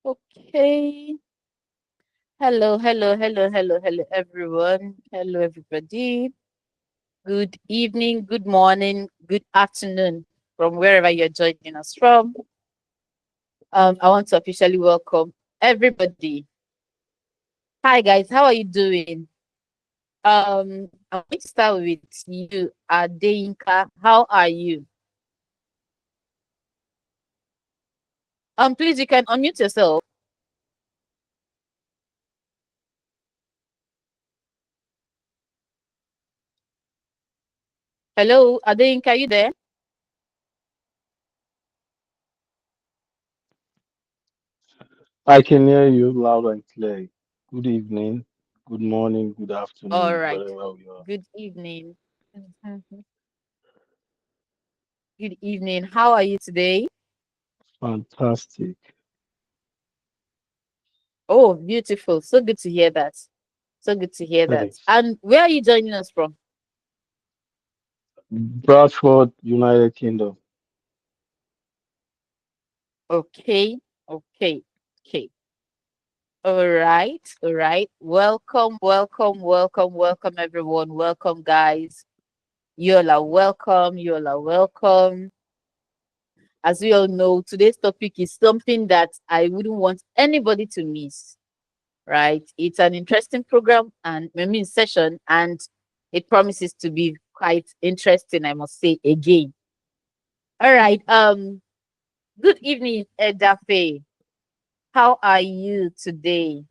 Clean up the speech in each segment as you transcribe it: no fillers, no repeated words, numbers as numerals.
Okay. Hello, everyone. Hello, everybody. Good evening, good morning, good afternoon from wherever you're joining us from. I want to officially welcome everybody. Hi, guys. How are you doing? I'm going to start with you, Adeinka. How are you? Please, you can unmute yourself. Hello, Adeinka, are you there? I can hear you loud and clear. Good evening, good morning, good All afternoon, right. wherever we are. Good evening. Mhm. Good evening. How are you today? Fantastic. Oh, beautiful. So good to hear that. So good to hear that. Thanks. And where are you joining us from? Bradford, United Kingdom. Okay. Okay. Okay. All right. All right. Welcome, everyone. Welcome, guys. You all are welcome. You all are welcome. As we all know, today's topic is something that I wouldn't want anybody to miss, right? It's an interesting program and I mean session, and it promises to be quite interesting, I must say again. All right. Good evening, Edafe. How are you today?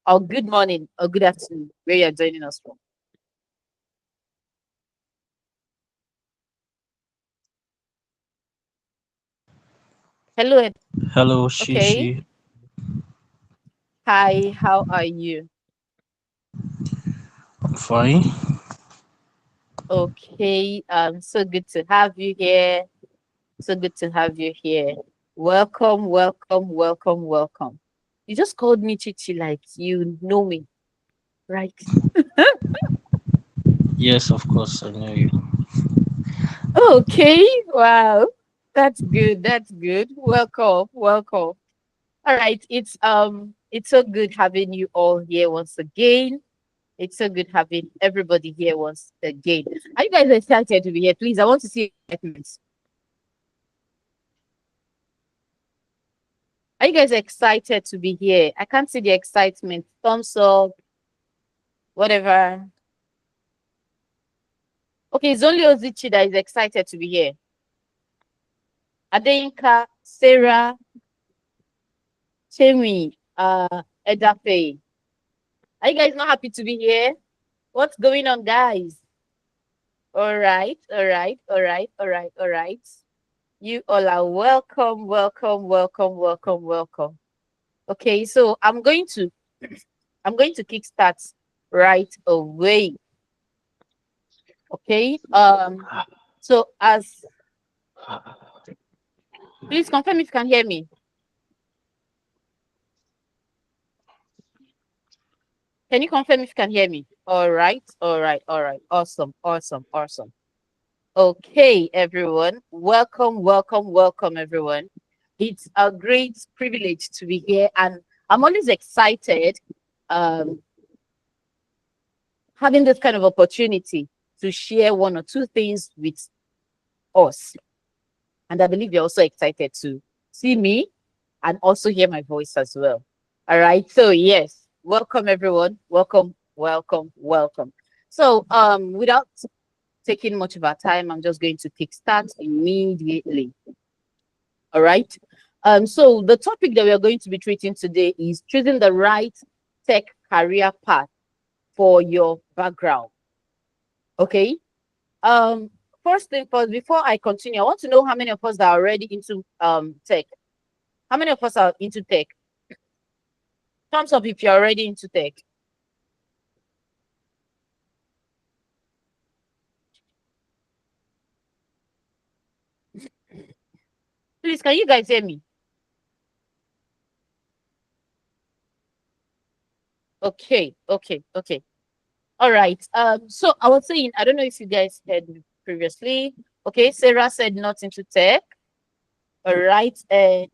Or good morning or good afternoon, where you're joining us from. Hello, Hello, okay. Shishi. Hi, how are you? I'm fine. Okay, so good to have you here. So good to have you here. Welcome. You just called me Chichi like you know me, right? Yes, of course, I know you. Okay, wow. That's good. That's good. Welcome. All right, it's so good having you all here once again. It's so good having everybody here once again. Are you guys excited to be here? Please, I want to see excitement. Are you guys excited to be here? I can't see the excitement. Thumbs up, whatever. Okay, it's only Ozichi that is excited to be here. Adeyinka, Sarah, Chemi, Edafe. Are you guys not happy to be here? What's going on, guys? All right. You all are welcome. Okay, so I'm going to kickstart right away. Okay. So as please confirm if you can hear me. Can you confirm if you can hear me? All right. Awesome. Okay, everyone. Welcome, everyone. It's a great privilege to be here, and I'm always excited um, having this kind of opportunity to share one or two things with us. And I believe you're also excited to see me and also hear my voice as well. All right. So, yes, welcome, everyone. Welcome. So, without taking much of our time, I'm just going to kickstart immediately. All right. So the topic that we are going to be treating today is choosing the right tech career path for your background. Okay. Um, First thing first, before I continue, I want to know how many of us are already into tech. How many of us are into tech? Thumbs up if you're already into tech. Please, can you guys hear me? Okay. All right. So I was saying, I don't know if you guys heard me previously. Okay, Sarah said not into tech. All right.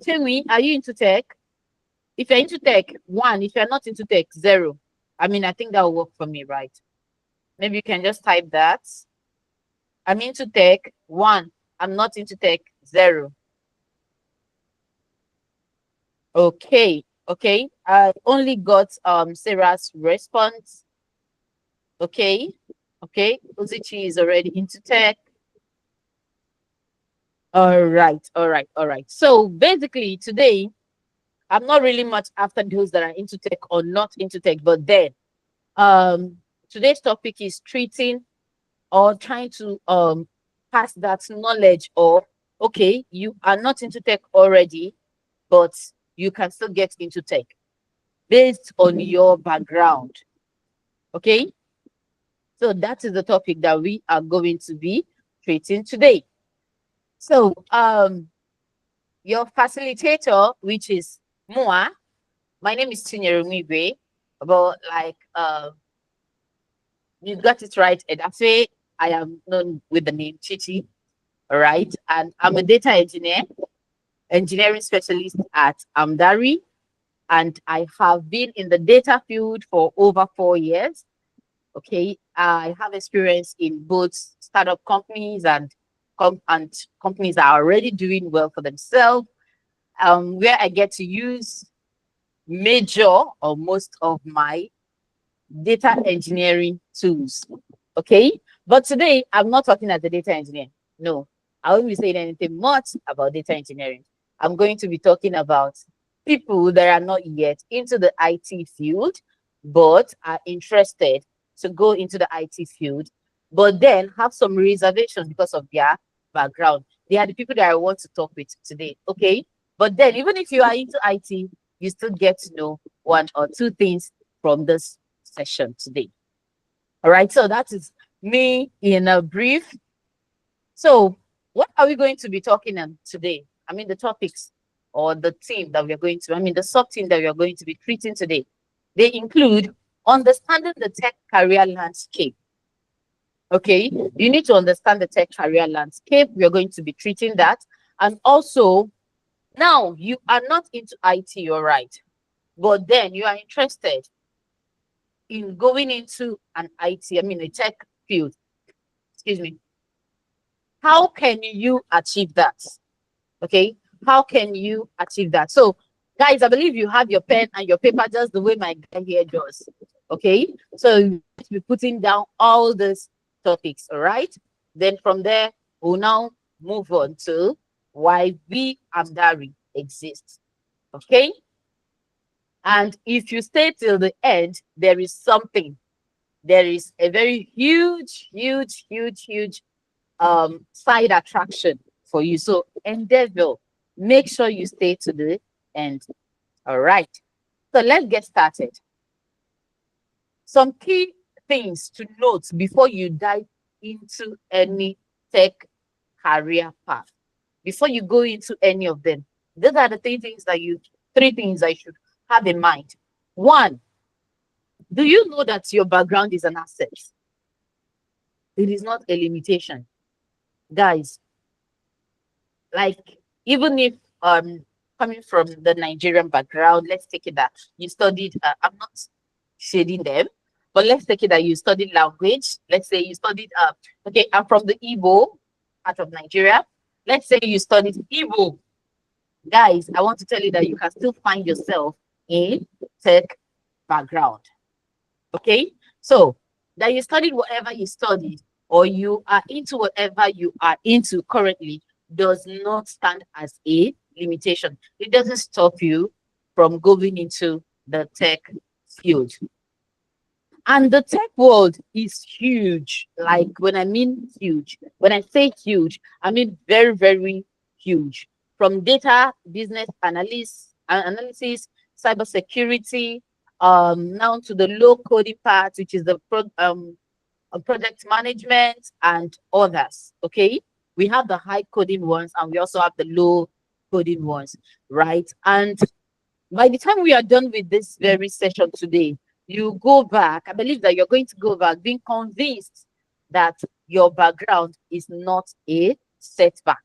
Timmy, are you into tech? If you're into tech, 1. If you're not into tech, 0. I mean, I think that will work for me, right? Maybe you can just type that. I'm into tech, 1. I'm not into tech, 0. Okay, okay. I only got Sarah's response. Okay, okay. Uzichi is already into tech. All right, all right, all right. So basically today, I'm not really much after those that are into tech or not into tech, but then um today's topic is treating or trying to pass that knowledge, or okay, you are not into tech already, but you can still get into tech based on your background. Okay, so that is the topic that we are going to be treating today. So your facilitator, which is Moa, my name is Chinyere, but like you got it right, Edafe. I am known with the name Chichi. All right, and I'm a data engineer, engineering specialist at Amdari, and I have been in the data field for over 4 years. Okay, I have experience in both startup companies and companies that are already doing well for themselves, where I get to use major or most of my data engineering tools. Okay, but today I'm not talking as a data engineer. No, I won't be saying anything much about data engineering. I'm going to be talking about people that are not yet into the IT field, but are interested to go into the IT field, but then have some reservations because of their background. They are the people that I want to talk with today. Okay, but then even if you are into IT, you still get to know one or two things from this session today. All right, so that is me in a brief. So, what are we going to be talking on today? I mean, the topics or the theme that we are going to, I mean, the sub theme that we are going to be treating today, they include understanding the tech career landscape. Okay, you need to understand the tech career landscape. We are going to be treating that. And also, now you are not into IT, all right, but then you are interested in going into an IT, I mean, a tech field. Excuse me. How can you achieve that? Okay. How can you achieve that? So, guys, I believe you have your pen and your paper just the way my guy here does. Okay. So, you need to be putting down all these topics. All right. Then from there, we'll now move on to why we Amdari exists. Okay. And if you stay till the end, there is something. There is a very huge, huge, huge, huge side attraction for you. So endeavor, make sure you stay to the end. All right. So let's get started. Some key things to note before you dive into any tech career path. Before you go into any of them, these are the three things I should have in mind. One, do you know that your background is an asset? It is not a limitation. Guys, like even if coming from the Nigerian background, let's take it that you studied, I'm not shading them, but let's take it that you studied language. Let's say you studied, okay, I'm from the Igbo part of Nigeria. Let's say you studied Igbo. Guys, I want to tell you that you can still find yourself in tech background. Okay, so that you studied whatever you studied or you are into whatever you are into currently does not stand as a limitation. It doesn't stop you from going into the tech field. And the tech world is huge. Like when I mean huge, when I say huge, I mean very, very huge. From data, business analysis, cybersecurity, now to the low coding part, which is the project management and others. Okay, we have the high coding ones and we also have the low coding ones, right? And by the time we are done with this very session today, you go back. I believe that you're going to go back being convinced that your background is not a setback.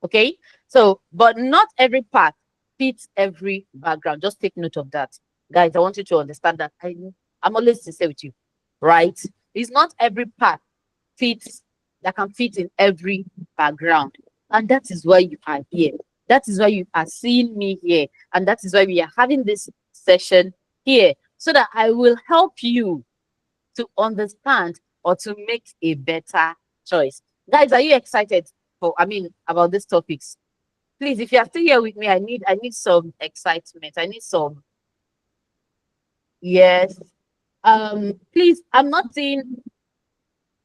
Okay, so but not every path fits every background. Just take note of that. Guys, I want you to understand that I'm always sincere with you, right? It's not every path fits that can fit in every background. And that is why you are here. That is why you are seeing me here. And that is why we are having this session here, so that I will help you to understand or to make a better choice. Guys, are you excited about these topics? Please, if you are still here with me, I need some excitement. I need some yes. Please, I'm not seeing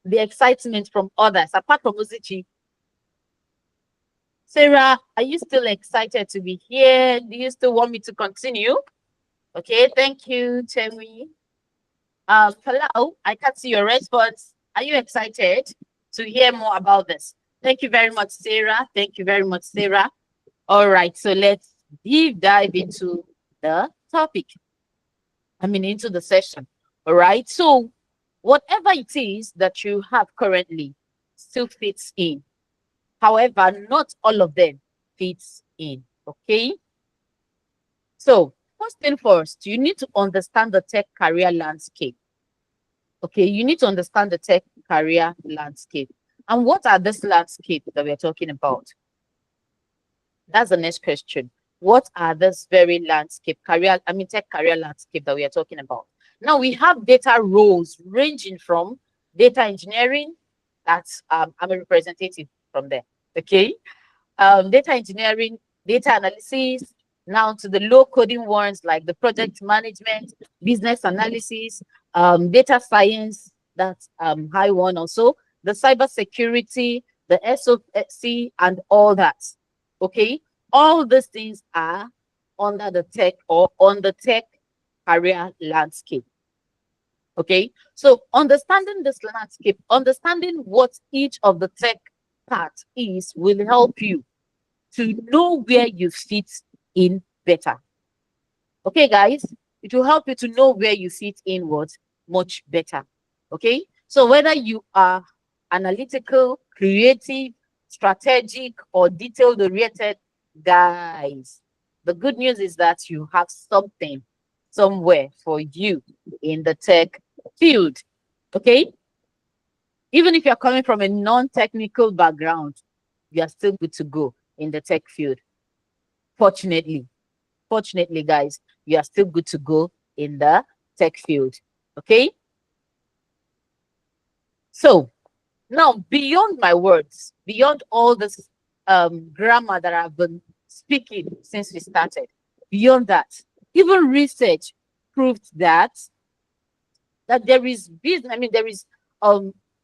the excitement from others apart from Uzichi. Sarah, are you still excited to be here? Do you still want me to continue? Okay, thank you, Temi. Hello, I can't see your response. Are you excited to hear more about this? Thank you very much, Sarah. Thank you very much, Sarah. All right, so let's deep dive into the topic. Into the session. All right, so whatever it is that you have currently still fits in. However, not all of them fits in. Okay, so first thing first, you need to understand the tech career landscape. Okay, you need to understand the tech career landscape. And what are this landscape that we're talking about? That's the next question. What are this very tech career landscape that we are talking about? Now we have data roles ranging from data engineering. That's I'm a representative from there. Okay, data engineering, data analysis, now to the low coding ones like the project management, business analysis, data science, that's high one also, the cyber security, the SOC, and all that. Okay, all these things are under the tech or on the tech career landscape. Okay, so understanding this landscape, understanding what each of the tech part is, will help you to know where you fit in better. Okay, guys, it will help you to know where you fit in what much better. Okay, so whether you are analytical, creative, strategic, or detailed oriented, guys, the good news is that you have something somewhere for you in the tech field. Okay, even if you're coming from a non-technical background, you are still good to go in the tech field. Fortunately, guys, you are still good to go in the tech field. Okay, so now beyond my words, beyond all this grammar that I've been speaking since we started, beyond that, even research proved that there is business. There is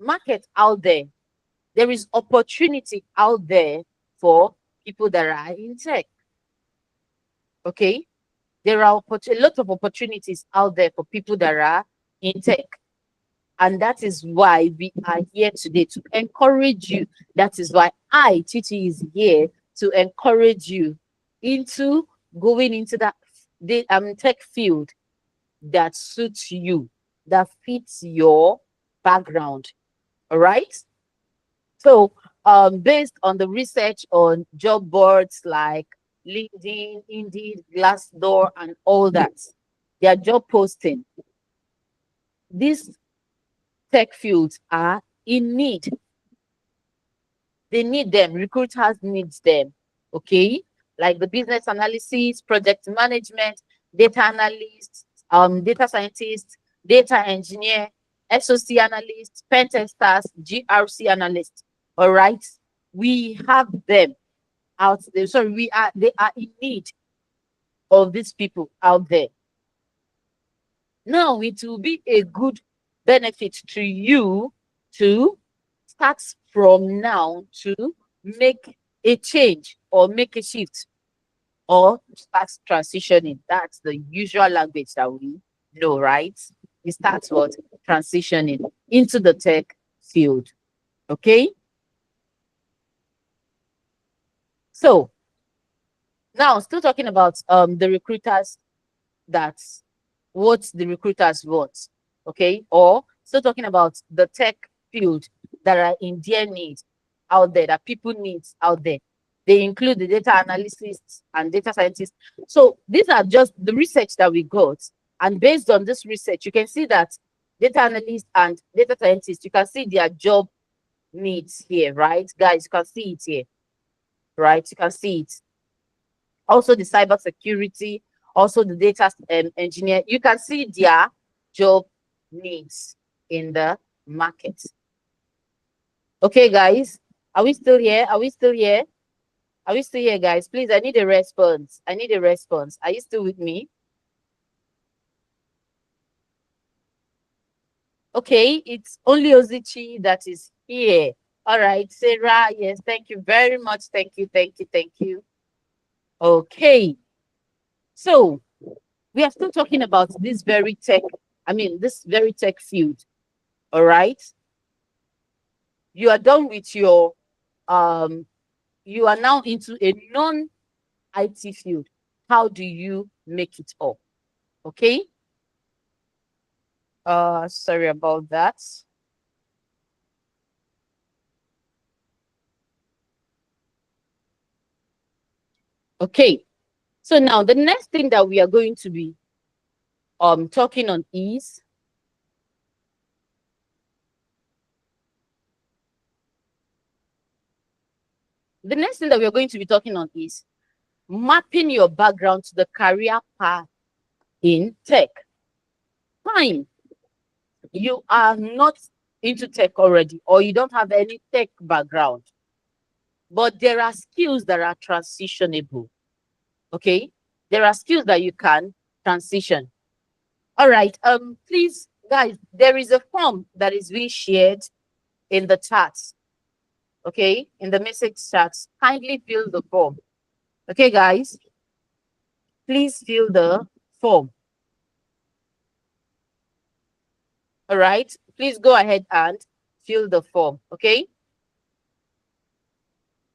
market out there. There is opportunity out there for people that are in tech. Okay, there are a lot of opportunities out there for people that are in tech. And that is why we are here today, to encourage you. That is why Titi, is here to encourage you into going into that tech field that suits you, that fits your background. All right. So, based on the research on job boards like LinkedIn, Indeed, Glassdoor, and all that, their job posting, these tech fields are in need. They need them. Recruiters needs them. Okay, like the business analysis, project management, data analyst, data scientist, data engineer, SOC analyst, pen testers, GRC analyst. All right, we have them out there. Sorry, they are in need of these people out there. Now it will be a good benefit to you to start from now to make a change or make a shift or start transitioning. That's the usual language that we know, right? We start what? Transitioning into the tech field. Okay. So now still talking about the recruiters, that's what the recruiters want. Okay, or still talking about the tech field that are in their need out there, that people need out there. They include the data analysts and data scientists. So these are just the research that we got. And based on this research, you can see that data analysts and data scientists, you can see their job needs here, right? Guys, you can see it here, right? You can see it. Also the cyber security, also the data engineer. You can see their job needs in the market. Okay, guys, are we still here? Are we still here? Are we still here, guys? Please, I need a response. I need a response. Are you still with me? Okay, it's only Ozichi that is here. All right, Sarah, yes, thank you very much. Thank you, thank you, thank you. Okay, so we are still talking about this very tech, this very tech field. All right, you are done with your, you are now into a non-IT field. How do you make it up? Okay. Sorry about that. Okay, so now the next thing that we are going to be talking on is the next thing that we are going to be talking on is mapping your background to the career path in tech. Fine, you are not into tech already, or you don't have any tech background, but there are skills that are transitionable. Okay, there are skills that you can transition. All right, please, guys, there is a form that is being shared in the chat. Okay, in the message chat, kindly fill the form. Okay, guys, please fill the form. All right, please go ahead and fill the form. Okay,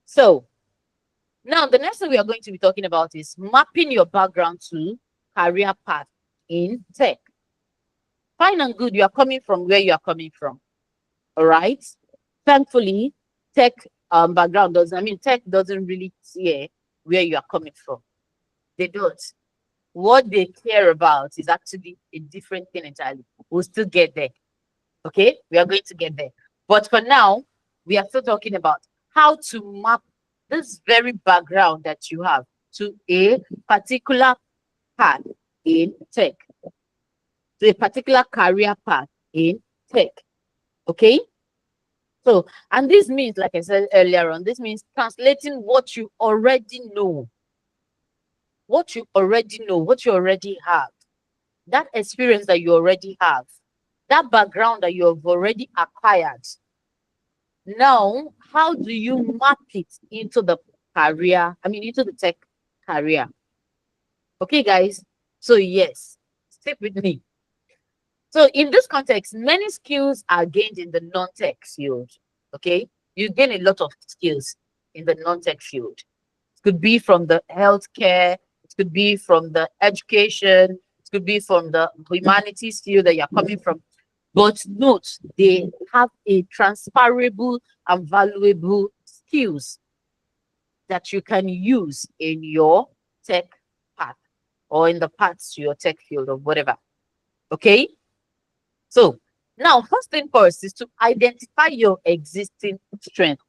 so now the next thing we are going to be talking about is mapping your background to career path in tech. Fine and good, you are coming from where you are coming from. All right, thankfully, tech background doesn't, tech doesn't really care where you are coming from. They don't. What they care about is actually a different thing entirely. We'll still get there. Okay, we are going to get there. But for now, we are still talking about how to map this very background that you have to a particular path in tech, to a particular career path in tech. Okay, so, and this means, like I said earlier on, this means translating what you already know, what you already have, that experience that you already have, that background that you have already acquired. Now, how do you map it into the career? Into the tech career. Okay, guys. So yes, stick with me. So in this context, many skills are gained in the non-tech field. Okay, you gain a lot of skills in the non-tech field. It could be from the healthcare, it could be from the education, it could be from the humanities field that you're coming from. But note, they have a transferable and valuable skills that you can use in your tech path or in the paths to your tech field or whatever. Okay? So now, first thing first is to identify your existing strength.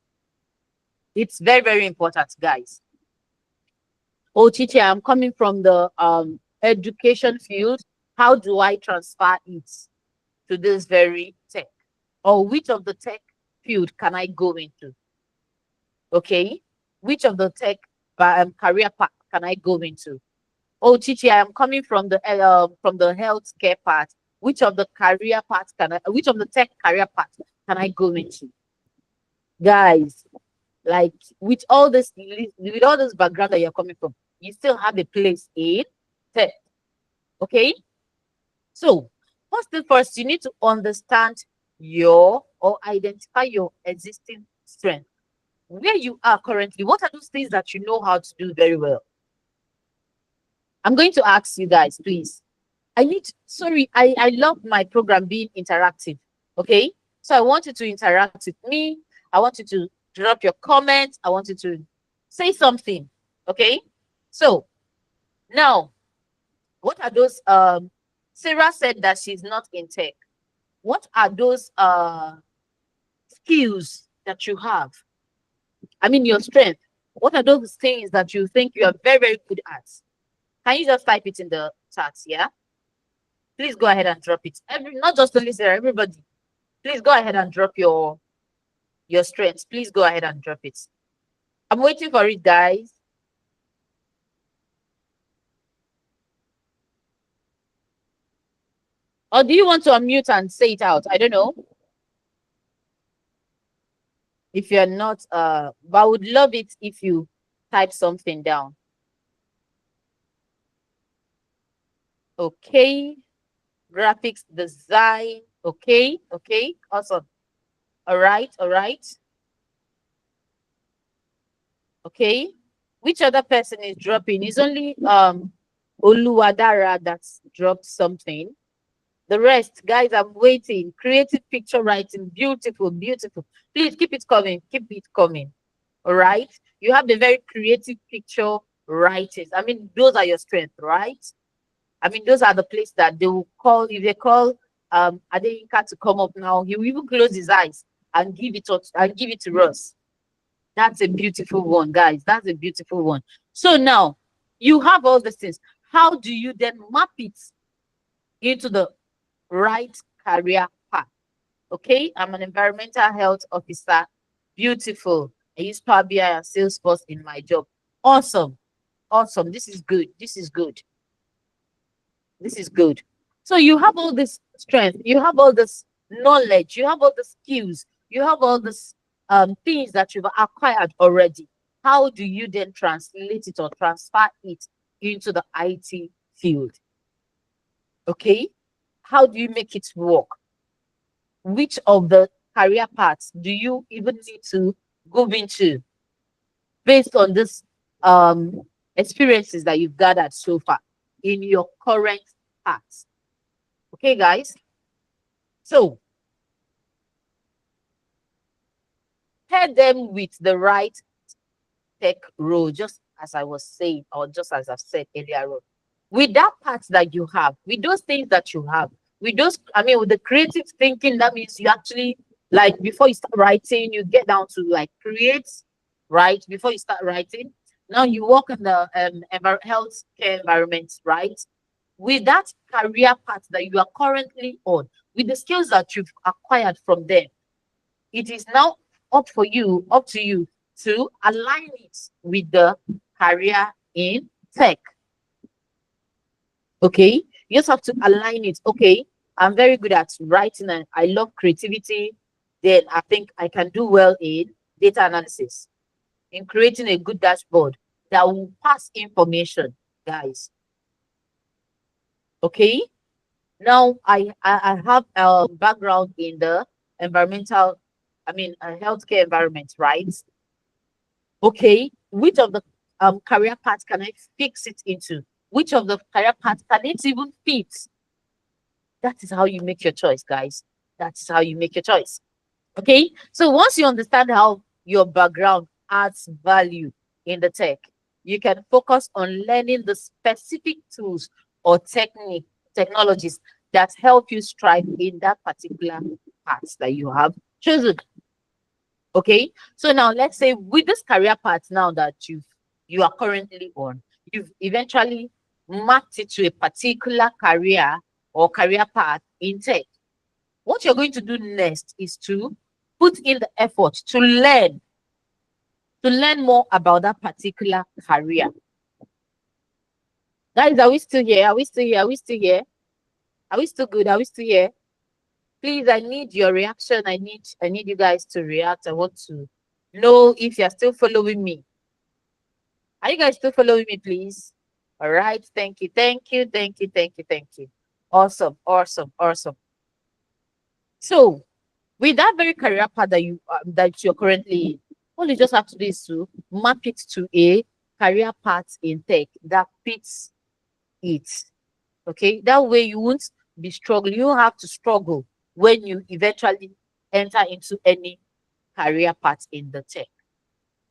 It's very, very important, guys. Oh, teacher, I'm coming from the education field. How do I transfer it to this very tech? Or which of the tech field can I go into? Okay, which of the tech career path can I go into? Oh, teacher, I'm coming from the healthcare part. Which of the career paths which of the tech career path can I go into? Guys, like with all this background that you're coming from, you still have a place in tech. Okay, so first thing first, you need to understand or identify your existing strength. Where you are currently, what are those things that you know how to do very well? I'm going to ask you guys, please. I love my program being interactive. Okay, so I want you to interact with me. I want you to drop your comments. I want you to Say something. Okay. So now, what are those? Sarah said that she's not in tech. What are those skills that you have? I mean, your strength. What are those things that you think you are very, very good at? Can you just type it in the chat? Yeah. Please go ahead and drop it. Not just the listener, everybody. Please go ahead and drop your strengths. Please go ahead and drop it. I'm waiting for it, guys. Or do you want to unmute and say it out? I don't know. If you're not, but I would love it if you type something down. Okay. Graphics design. Okay. Okay. Awesome. All right. All right. Okay. Which other person is dropping? It's only Oluwadara that's dropped something. The rest, guys, I'm waiting. Creative picture writing, beautiful, beautiful. Please keep it coming, keep it coming. All right. You have the very creative picture writers. I mean, those are your strengths, right? I mean, those are the places that they will call. If they call Adeyinka to come up now, he will even close his eyes and give it to us. That's a beautiful one, guys. That's a beautiful one. So now you have all these things. How do you then map it into the right career path? Okay, I'm an environmental health officer. Beautiful. I use Power BI and Salesforce in my job. Awesome. Awesome. This is good. This is good. This is good. So you have all this strength, you have all this knowledge, you have all the skills, you have all this things that you've acquired already. How do you then translate it or transfer it into the IT field? Okay. How do you make it work? Which of the career paths do you even need to go into based on this experiences that you've gathered so far in your current paths? Okay, guys. So pair them with the right tech role, just as I was saying, or just as I've said earlier on. With that part that you have, with those things that you have, with those, I mean, with the creative thinking, that means you actually, like, before you start writing, you get down to like create, right? Before you start writing. Now you work in the healthcare environment, right? With that career path that you are currently on, with the skills that you've acquired from them, it is now up to you to align it with the career in tech. Okay, you just have to align it. Okay, I'm very good at writing and I love creativity. Then I think I can do well in data analysis, in creating a good dashboard that will pass information, guys. Okay, now I have a background in the environmental, I mean, healthcare environment, right? Okay, which of the career paths can I fix it into? Which of the career paths can it even fit? That is how you make your choice, guys. That is how you make your choice. Okay, so once you understand how your background adds value in the tech, you can focus on learning the specific tools or technologies that help you strive in that particular path that you have chosen. Okay, so now let's say with this career path now that you are currently on, you've eventually mapped it to a particular career or career path in tech. What you're going to do next is to put in the effort to learn more about that particular career. Guys, are we still here? Are we still here? Are we still here? Are we still good? Are we still here? Please, I need your reaction. I need you guys to react. I want to know if you're still following me. Are you guys still following me, please? All right. Thank you. Thank you. Thank you. Thank you. Thank you. Awesome. Awesome. Awesome. So, with that very career path that you're currently in, all you just have to do is to map it to a career path in tech that fits it. Okay, that way you won't be struggling. You don't have to struggle when you eventually enter into any career path in the tech.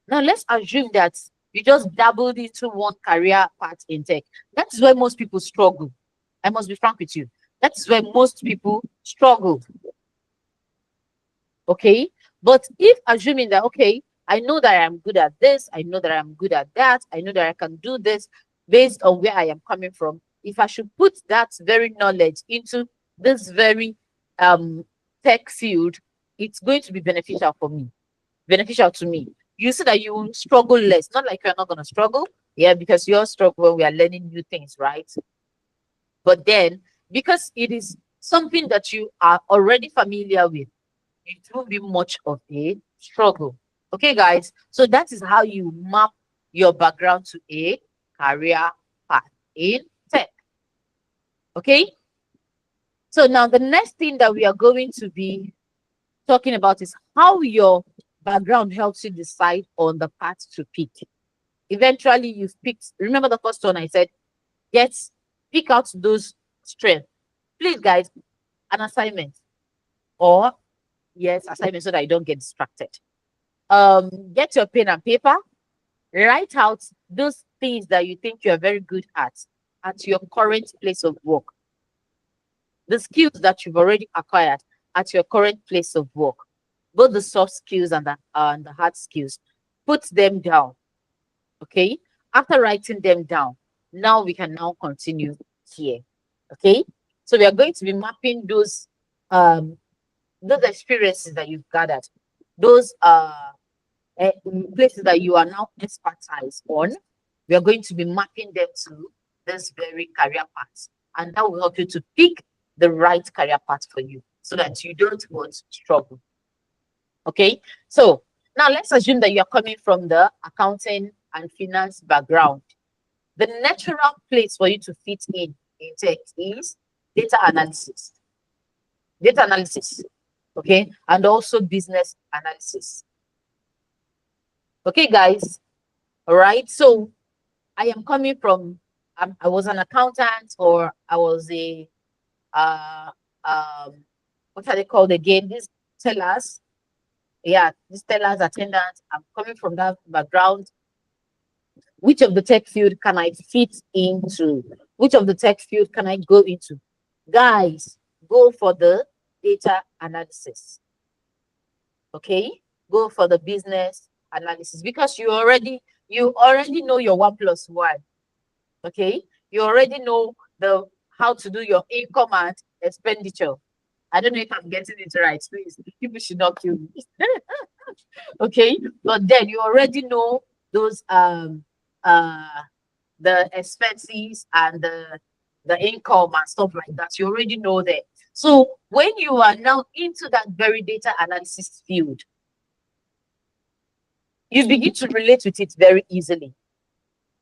Now let's assume that you just dabbled into one career path in tech. That's where most people struggle. I must be frank with you. That's where most people struggle. Okay. But if assuming that, okay, I know that I'm good at this, I know that I'm good at that, I know that I can do this based on where I am coming from. If I should put that very knowledge into this very tech field, it's going to be beneficial for me, beneficial to me. You see that you will struggle less. Not like you're not going to struggle, yeah, because you're struggle when we are learning new things, right? But then, because it is something that you are already familiar with, it won't be much of a struggle. Okay, guys. So that is how you map your background to a career path in tech. Okay. So now the next thing that we are going to be talking about is how your background helps you decide on the path to pick. Eventually, you've picked. Remember the first one I said, pick out those strengths. Please, guys, an assignment or yes, assignment so that you don't get distracted. Get your pen and paper, write out those things that you think you are very good at your current place of work. The skills that you've already acquired at your current place of work, both the soft skills and the hard skills, put them down. Okay. After writing them down, now we can now continue here. Okay. So we are going to be mapping those experiences that you've gathered, those places that you are now expertise on. We are going to be mapping them to this very career path, and that will help you to pick the right career path for you so that you don't want to struggle. Okay, so now let's assume that you are coming from the accounting and finance background. The natural place for you to fit in tech is data analysis. Data analysis, okay, and also business analysis. Okay, guys. All right. So I am coming from. I was an accountant, or I was a uh what are they called again? These tellers. Yeah, these tellers, attendants. I'm coming from that background. Which of the tech field can I fit into? Which of the tech field can I go into? Guys, go for the data analysis. Okay, go for the business analysis because you already know your 1+1. Okay, you already know the how to do your income and expenditure. I don't know if I'm getting it right. Please, people should not kill me. Okay, but then you already know those uh the expenses and the income and stuff like that. You already know that. So when you are now into that very data analysis field, you begin to relate with it very easily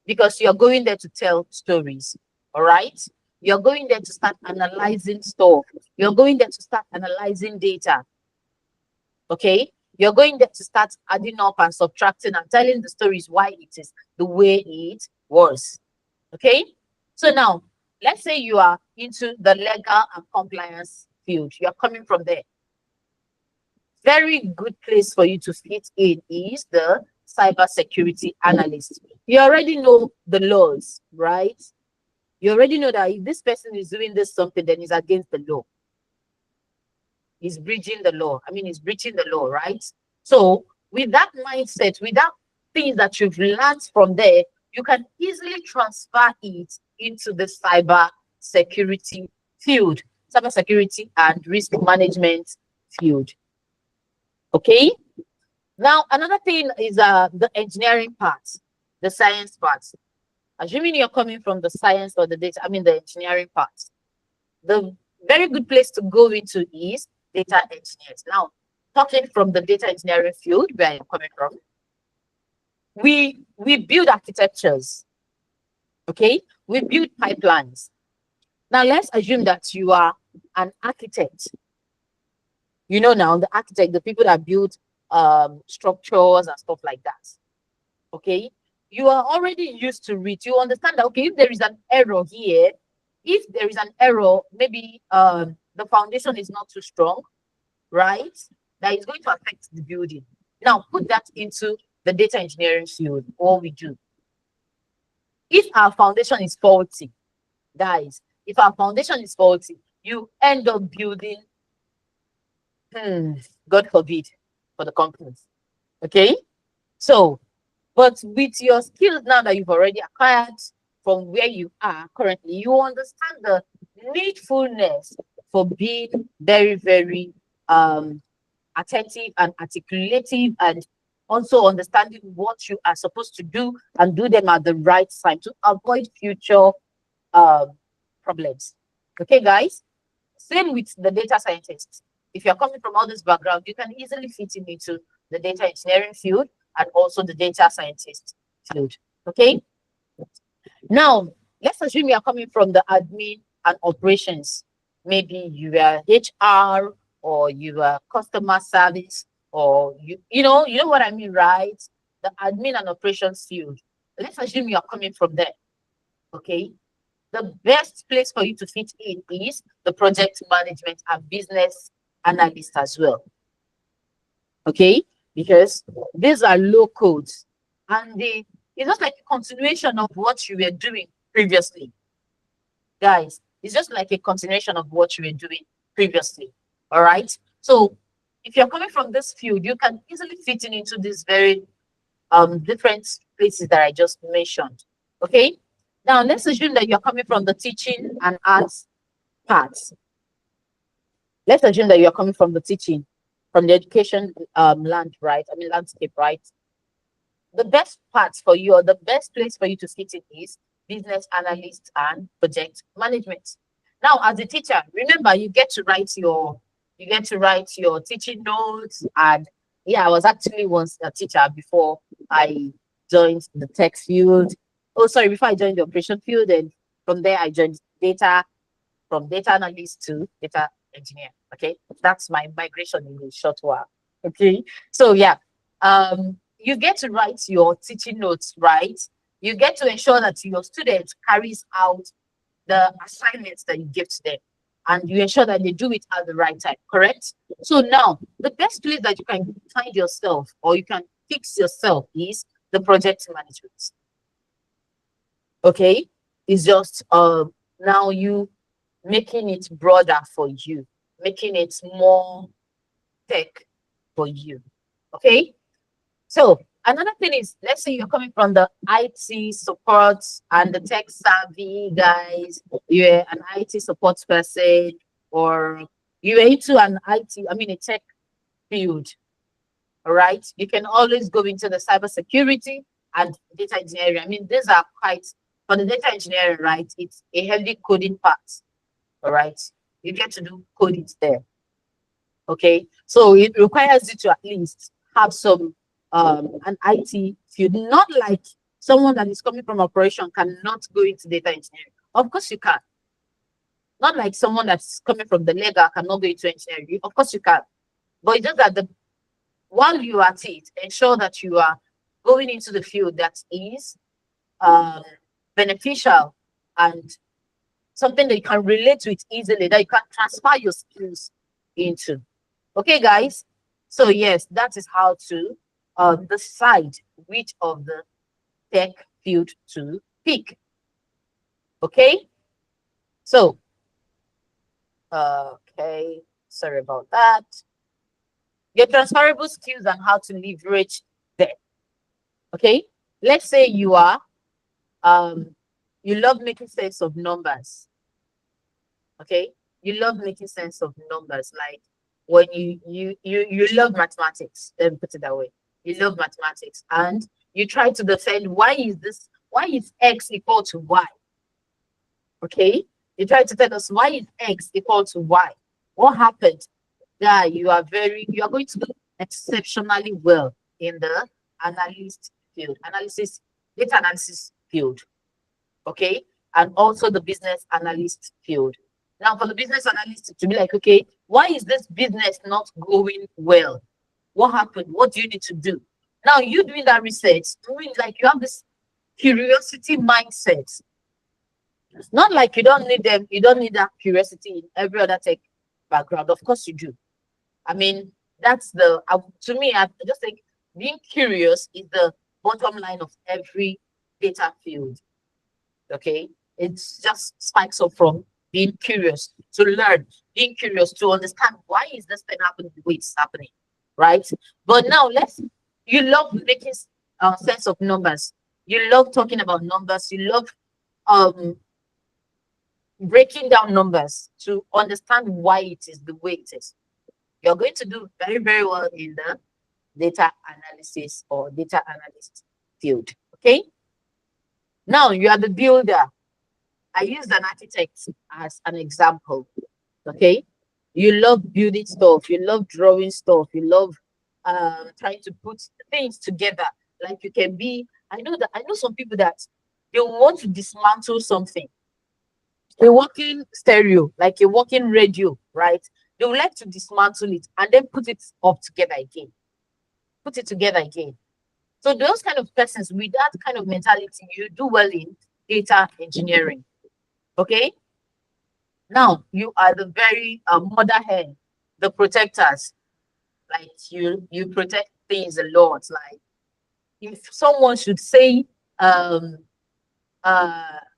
because you're going there to tell stories. All right. You're going there to start analyzing stuff. You're going there to start analyzing data. Okay. You're going there to start adding up and subtracting and telling the stories why it is the way it was. Okay. So now, let's say you are into the legal and compliance field. You're coming from there. Very good place for you to fit in is the cybersecurity analyst. You already know the laws, right? You already know that if this person is doing this something, then it's against the law. He's breaching the law. I mean, he's breaching the law, right? So with that mindset, with that things that you've learned from there, you can easily transfer it into the cyber security field, cyber security and risk management field. Okay. Now, another thing is the engineering part, the science part. Assuming you're coming from the science or the engineering part, the very good place to go into is data engineers. Now, talking from the data engineering field where I'm coming from, we build architectures. Okay, we build pipelines. Now, let's assume that you are an architect. You know, now the architect, the people that build structures and stuff like that. Okay, you are already used to it. You understand that, okay, if there is an error here, if there is an error, maybe the foundation is not too strong, right? That is going to affect the building. Now put that into the data engineering field, what we do. If our foundation is faulty, guys, if our foundation is faulty, you end up building, hmm, God forbid, for the companies. Okay? So, but with your skills now that you've already acquired from where you are currently, you understand the needfulness for being very, very attentive and articulative, and also understanding what you are supposed to do and do them at the right time to avoid future um, problems. Okay, guys? Same with the data scientists. If you're coming from all this background, you can easily fit in into the data engineering field and also the data scientist field. Okay. Now, let's assume you are coming from the admin and operations. Maybe you are HR, or you are customer service, or you know what I mean, right? The admin and operations field. Let's assume you are coming from there. Okay. The best place for you to fit in is the project management and business analyst as well. Okay, because these are low codes, and it's just like a continuation of what you were doing previously, guys. It's just like a continuation of what you were doing previously. All right. So if you're coming from this field, you can easily fit in into these very different places that I just mentioned. Okay. Now let's assume that you're coming from the teaching and arts parts. Let's assume that you're coming from the teaching, from the education landscape, right? The best part for you, or the best place for you to fit in, is business analyst and project management. Now, as a teacher, remember you get to write your teaching notes. And yeah, I was actually once a teacher before I joined the tech field. Oh, sorry, before I joined the operation field, and from there I joined data, from data analyst to data engineer. Okay, that's my migration in a short while. Okay, so yeah, you get to write your teaching notes, right? You get to ensure that your student carries out the assignments that you give to them, and you ensure that they do it at the right time, correct? So now, the best place that you can find yourself, or you can fix yourself, is the project management. Okay, it's just now you making it broader for you, making it more tech for you. Okay, so another thing is, let's say you're coming from the IT support and the tech savvy guys, you're an IT support person, or you're into an a tech field. All right, you can always go into the cybersecurity and data engineering. I mean, these are quite, for the data engineering, right? It's a heavy coding part. All right, you get to do coding there. Okay, so it requires you to at least have some an IT field, not like someone that is coming from operation cannot go into data engineering. Of course you can. Not like someone that's coming from the legal cannot go into engineering. Of course you can. But it's just that while you are at it, ensure that you are going into the field that is um, beneficial and something that you can relate to it easily, that you can transfer your skills into. Okay, guys. So yes, that is how to decide which of the tech field to pick. Okay. So, okay, sorry about that. Your transferable skills and how to leverage them. Okay. Let's say you are you love making sense of numbers. Okay, you love making sense of numbers, like when you love mathematics, let me put it that way. You love mathematics, and you try to defend, why is x equal to y? Okay, you try to tell us, why is x equal to y? What happened? Yeah, you are going to do exceptionally well in the analyst field, data analysis field. Okay, and also the business analyst field. Now, for the business analyst to be like, okay, why is this business not going well? What happened? What do you need to do? Now, you doing that research, doing like you have this curiosity mindset. It's not like you don't need them, you don't need that curiosity in every other tech background. Of course, you do. I mean, that's to me, I just think Being curious is the bottom line of every data field. Okay, it's just spikes up from being curious to learn, being curious to understand why is this thing happening the way it's happening, right? But now let's, you love making sense of numbers, you love talking about numbers, you love um breaking down numbers to understand why it is the way it is. You're going to do very, very well in the data analysis or data analyst field. Okay. Now you are the builder. I used an architect as an example. Okay. You love building stuff, you love drawing stuff, you love trying to put things together. Like you can be, I know some people that they want to dismantle something, a working stereo, like a working radio, right? They would like to dismantle it and then put it up together again, put it together again. So those kind of persons with that kind of mentality, you do well in data engineering. Okay. Now you are the very mother hen, the protectors. Like you protect things a lot. Like if someone should say, um,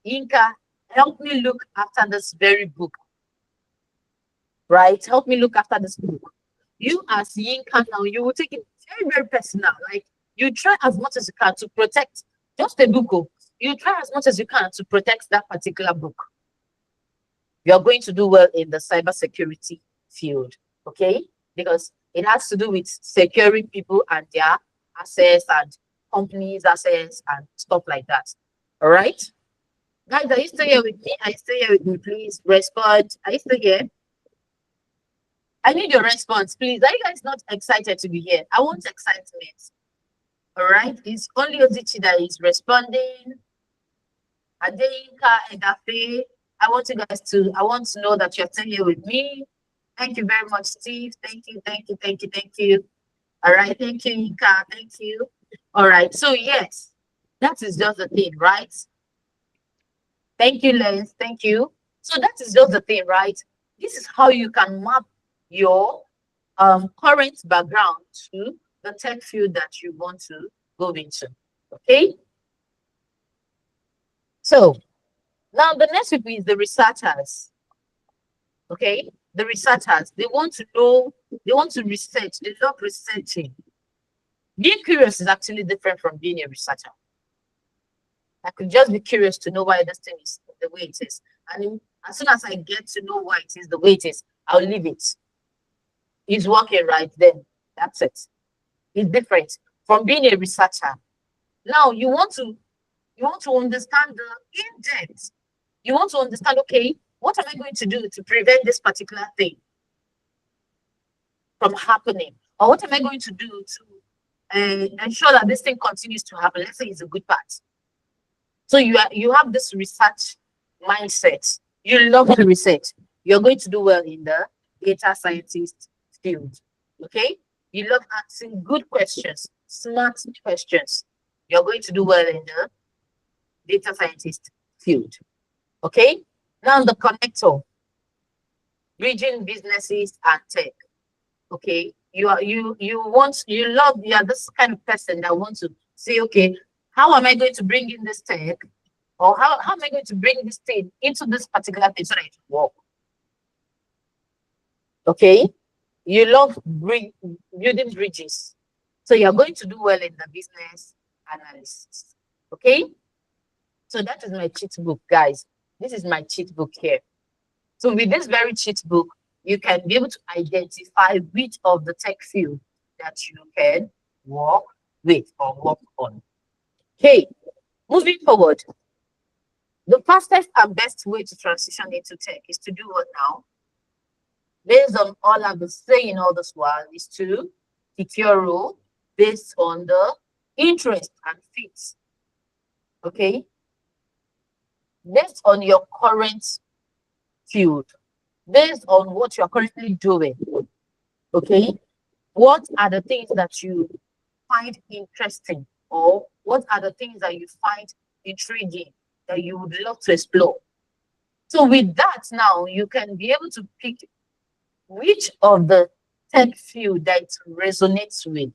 Inca, help me look after this very book, right? Help me look after this book. You as Yinka now, you will take it very, very personal. Like you try as much as you can to protect just a book. Oh. You try as much as you can to protect that particular book. You're going to do well in the cybersecurity field, okay? Because it has to do with securing people and their assets and companies' assets and stuff like that. All right? Guys, are you still here with me? Are you still here with me? Please respond. Are you still here? I need your response, please. Are you guys not excited to be here? I want excitement. All right. It's only Odichi that is responding. Adeyinka, Edafe. I want to know that you're still here with me. Thank you very much, Steve. Thank you, thank you, thank you, thank you. All right. Thank you, Inka. Thank you. All right. So, yes, that is just the thing, right? Thank you, Lens. Thank you. So, that is just the thing, right? This is how you can map your current background to the tech field that you want to go into. Okay. So now the next people is the researchers. Okay. The researchers, they want to know, they want to research, they love researching. Being curious is actually different from being a researcher. I could just be curious to know why this thing is the way it is. And as soon as I get to know why it is the way it is, I'll leave it. It's working right then. That's it. It's different from being a researcher. Now you want to understand the in depth. You want to understand, okay, what am I going to do to prevent this particular thing from happening? Or what am I going to do to ensure that this thing continues to happen? Let's say it's a good part. So you have this research mindset. You love to research. You're going to do well in the data scientist field. Okay? You love asking good questions, smart questions. You're going to do well in the data scientist field. Okay? Now the connector, bridging businesses and tech. Okay? You love, you are this kind of person that wants to say, okay, how am I going to bring in this tech? Or how am I going to bring this thing into this particular thing so that it will work? Okay? You love building bridges. So you're going to do well in the business analysis. Okay? So that is my cheat book, guys. This is my cheat book here. So with this very cheat book, you can be able to identify which of the tech field that you can work with or work on. Okay, moving forward. The fastest and best way to transition into tech is to do what now? Based on all I've been saying all this while, is to pick your role based on the interest and fit. Okay? Based on your current field, based on what you're currently doing. Okay? What are the things that you find interesting, or what are the things that you find intriguing that you would love to explore? So with that, now you can be able to pick which of the tech field that resonates with.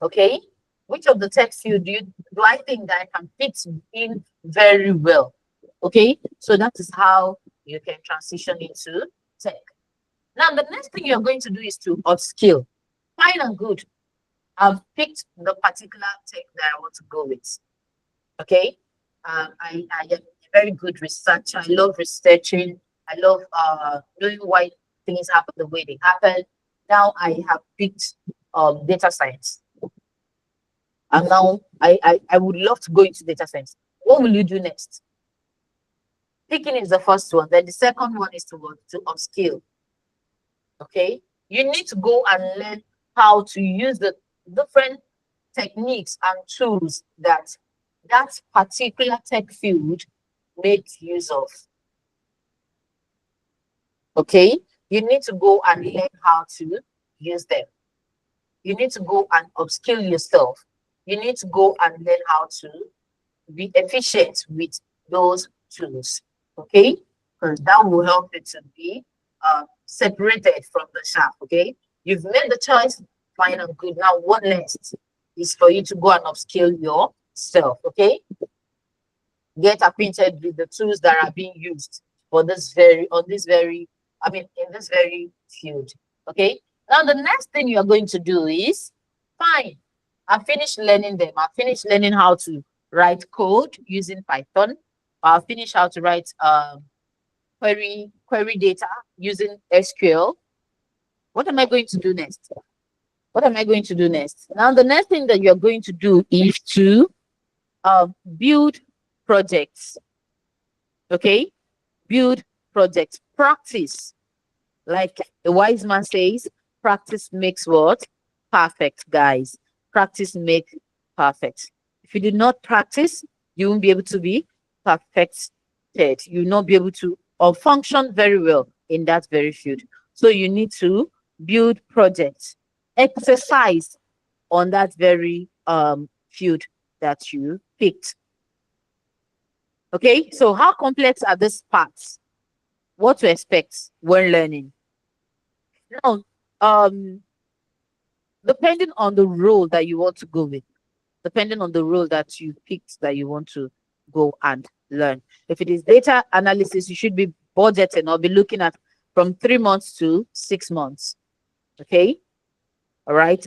Okay, which of the tech field do I think that I can fit in very well? Okay, so that is how you can transition into tech. Now, the next thing you're going to do is to upskill. Fine and good. I've picked the particular tech that I want to go with. Okay, I am a very good researcher. I love researching. I love knowing why things happen the way they happen. Now I have picked data science, and now I would love to go into data science. What will you do next? Picking is the first one. Then the second one is to what? To upskill. Okay, you need to go and learn how to use the different techniques and tools that that particular tech field makes use of. Okay, you need to go and learn how to use them. You need to go and upskill yourself. You need to go and learn how to be efficient with those tools. Okay, because that will help you to be separated from the shaft. Okay, you've made the choice, fine and good. Now, what next is for you to go and upskill yourself. Okay, get acquainted with the tools that are being used for this very on this very I mean in this very field. Okay. Now the next thing you are going to do is fine. I finished learning them. I finished learning how to write code using Python. I finished how to write query data using SQL. What am I going to do next? What am I going to do next? Now the next thing that you're going to do is to build projects. Okay, build projects, practice. Like a wise man says, practice makes what? Perfect, guys. Practice make perfect. If you do not practice, you won't be able to be perfected. You'll not be able to or function very well in that very field. So you need to build projects, exercise on that very field that you picked. Okay, so how complex are these parts? What to expect when learning? Now, um, depending on the role that you want to go with, depending on the role that you picked that you want to go and learn. If it is data analysis, you should be budgeting or be looking at from 3 months to 6 months. Okay. All right.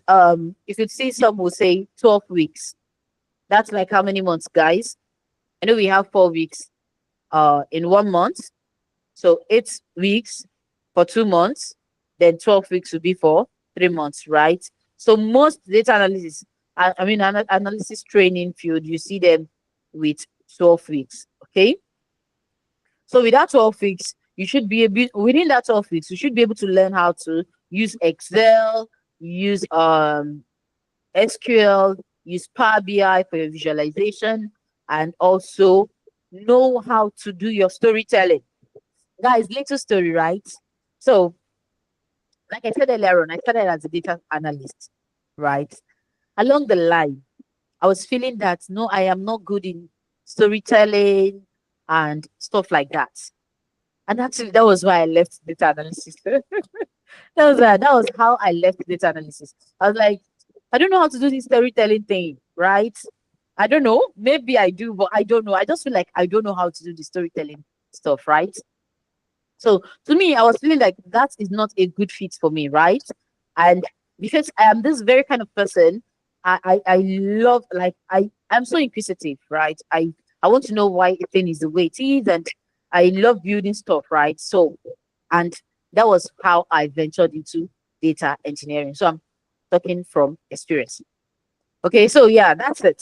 If you see some will say 12 weeks. That's like how many months, guys? I know we have 4 weeks in 1 month. So 8 weeks for 2 months, then 12 weeks will be for 3 months, right? So most data analysis, analysis training field, you see them with 12 weeks. Okay. So with that 12 weeks, you should be able within that 12 weeks, you should be able to learn how to use Excel, use SQL, use Power BI for your visualization, and also know how to do your storytelling. Guys, little story, right? So, like I said earlier on, I started as a data analyst, right? Along the line, I was feeling that no, I am not good in storytelling and stuff like that. And actually, that was why I left data analysis. That was how I left data analysis. I was like, I don't know how to do this storytelling thing, right? I don't know. Maybe I do, but I don't know. I just feel like I don't know how to do the storytelling stuff, right? So to me, I was feeling like that is not a good fit for me, right? And because I am this very kind of person, I love like I'm so inquisitive, right? I want to know why a thing is the way it is, and I love building stuff, right? So and that was how I ventured into data engineering. So I'm talking from experience. Okay, so yeah, that's it.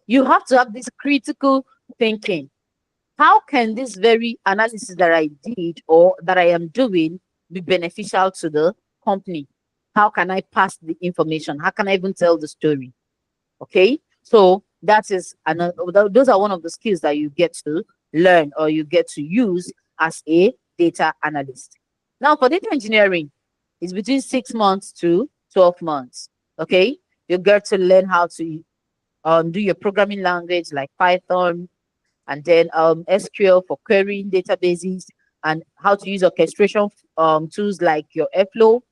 You have to have this critical thinking. How can this very analysis that I did or that I am doing be beneficial to the company? How can I pass the information? How can I even tell the story? Okay, so that is another. Those are one of the skills that you get to learn or you get to use as a data analyst. Now, for data engineering, it's between 6 months to 12 months. Okay, you get to learn how to do your programming language like Python, and then SQL for querying databases, and how to use orchestration tools like your Airflow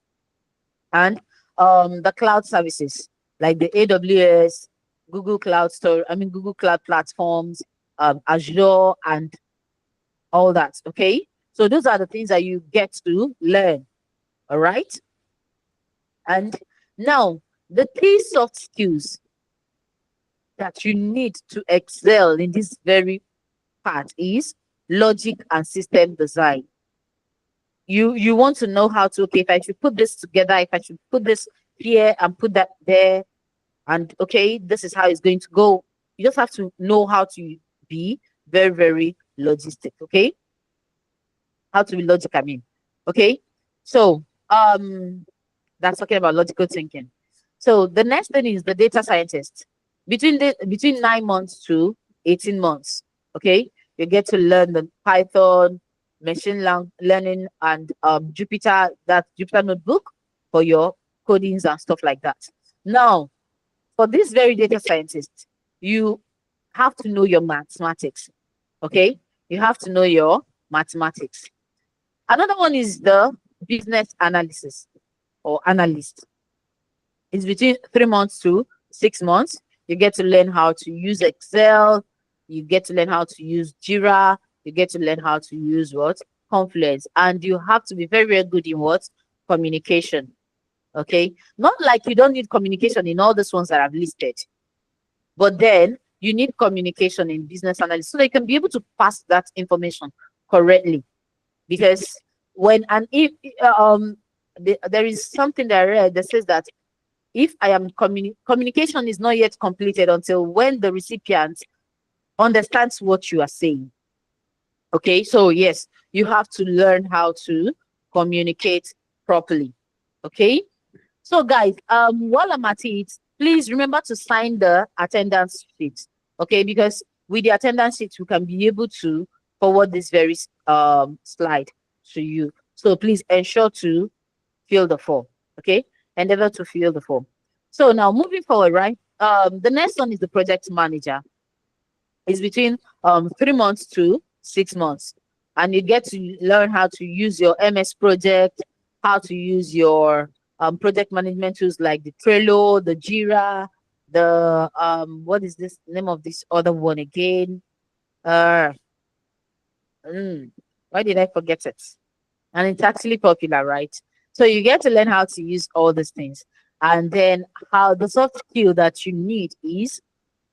and the cloud services. like the AWS, Google Cloud Store, Google Cloud platforms, Azure, and all that. Okay. So those are the things that you get to learn. All right. And now the key soft skills that you need to excel in this very part is logic and system design. You want to know how to, okay, if I should put this together, if I should put this here and put that there, and okay, this is how it's going to go. You just have to know how to be very, very logistic. Okay, how to be logic, I mean. Okay, so that's talking about logical thinking. So the next thing is the data scientist. Between 9 months to 18 months, okay, you get to learn the Python, learning, and Jupyter notebook for your codings and stuff like that. Now, for this very data scientist, you have to know your mathematics. Okay, you have to know your mathematics. Another one is the business analysis or analyst. It's between 3 months to 6 months. You get to learn how to use Excel. You get to learn how to use Jira. You get to learn how to use what? Confluence. And you have to be very, very good in what? Communication. Okay. Not like you don't need communication in all these ones that I've listed, but then you need communication in business analysis so they can be able to pass that information correctly. Because when and if there is something that I read that says that if I am communication is not yet completed until when the recipient understands what you are saying. Okay, so yes, you have to learn how to communicate properly. Okay, so guys, while I'm at it, please remember to sign the attendance sheet. Okay, because with the attendance sheet, we can be able to forward this very slide to you. So please ensure to fill the form. Okay, endeavor to fill the form. So now moving forward, right? The next one is the project manager. It's between 3 months to 6 months, and you get to learn how to use your MS Project, how to use your project management tools like the Trello, the Jira, the what is this name of this other one again? Uh, why did I forget it? And it's actually popular, right? So you get to learn how to use all these things. And then how the soft skill that you need is,